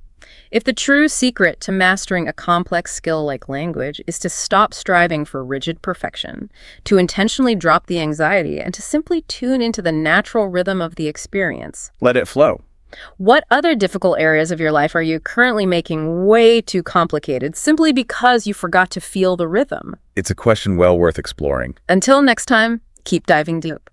If the true secret to mastering a complex skill like language is to stop striving for rigid perfection, to intentionally drop the anxiety, and to simply tune into the natural rhythm of the experience, let it flow. What other difficult areas of your life are you currently making way too complicated simply because you forgot to feel the rhythm? It's a question well worth exploring. Until next time, keep diving deep.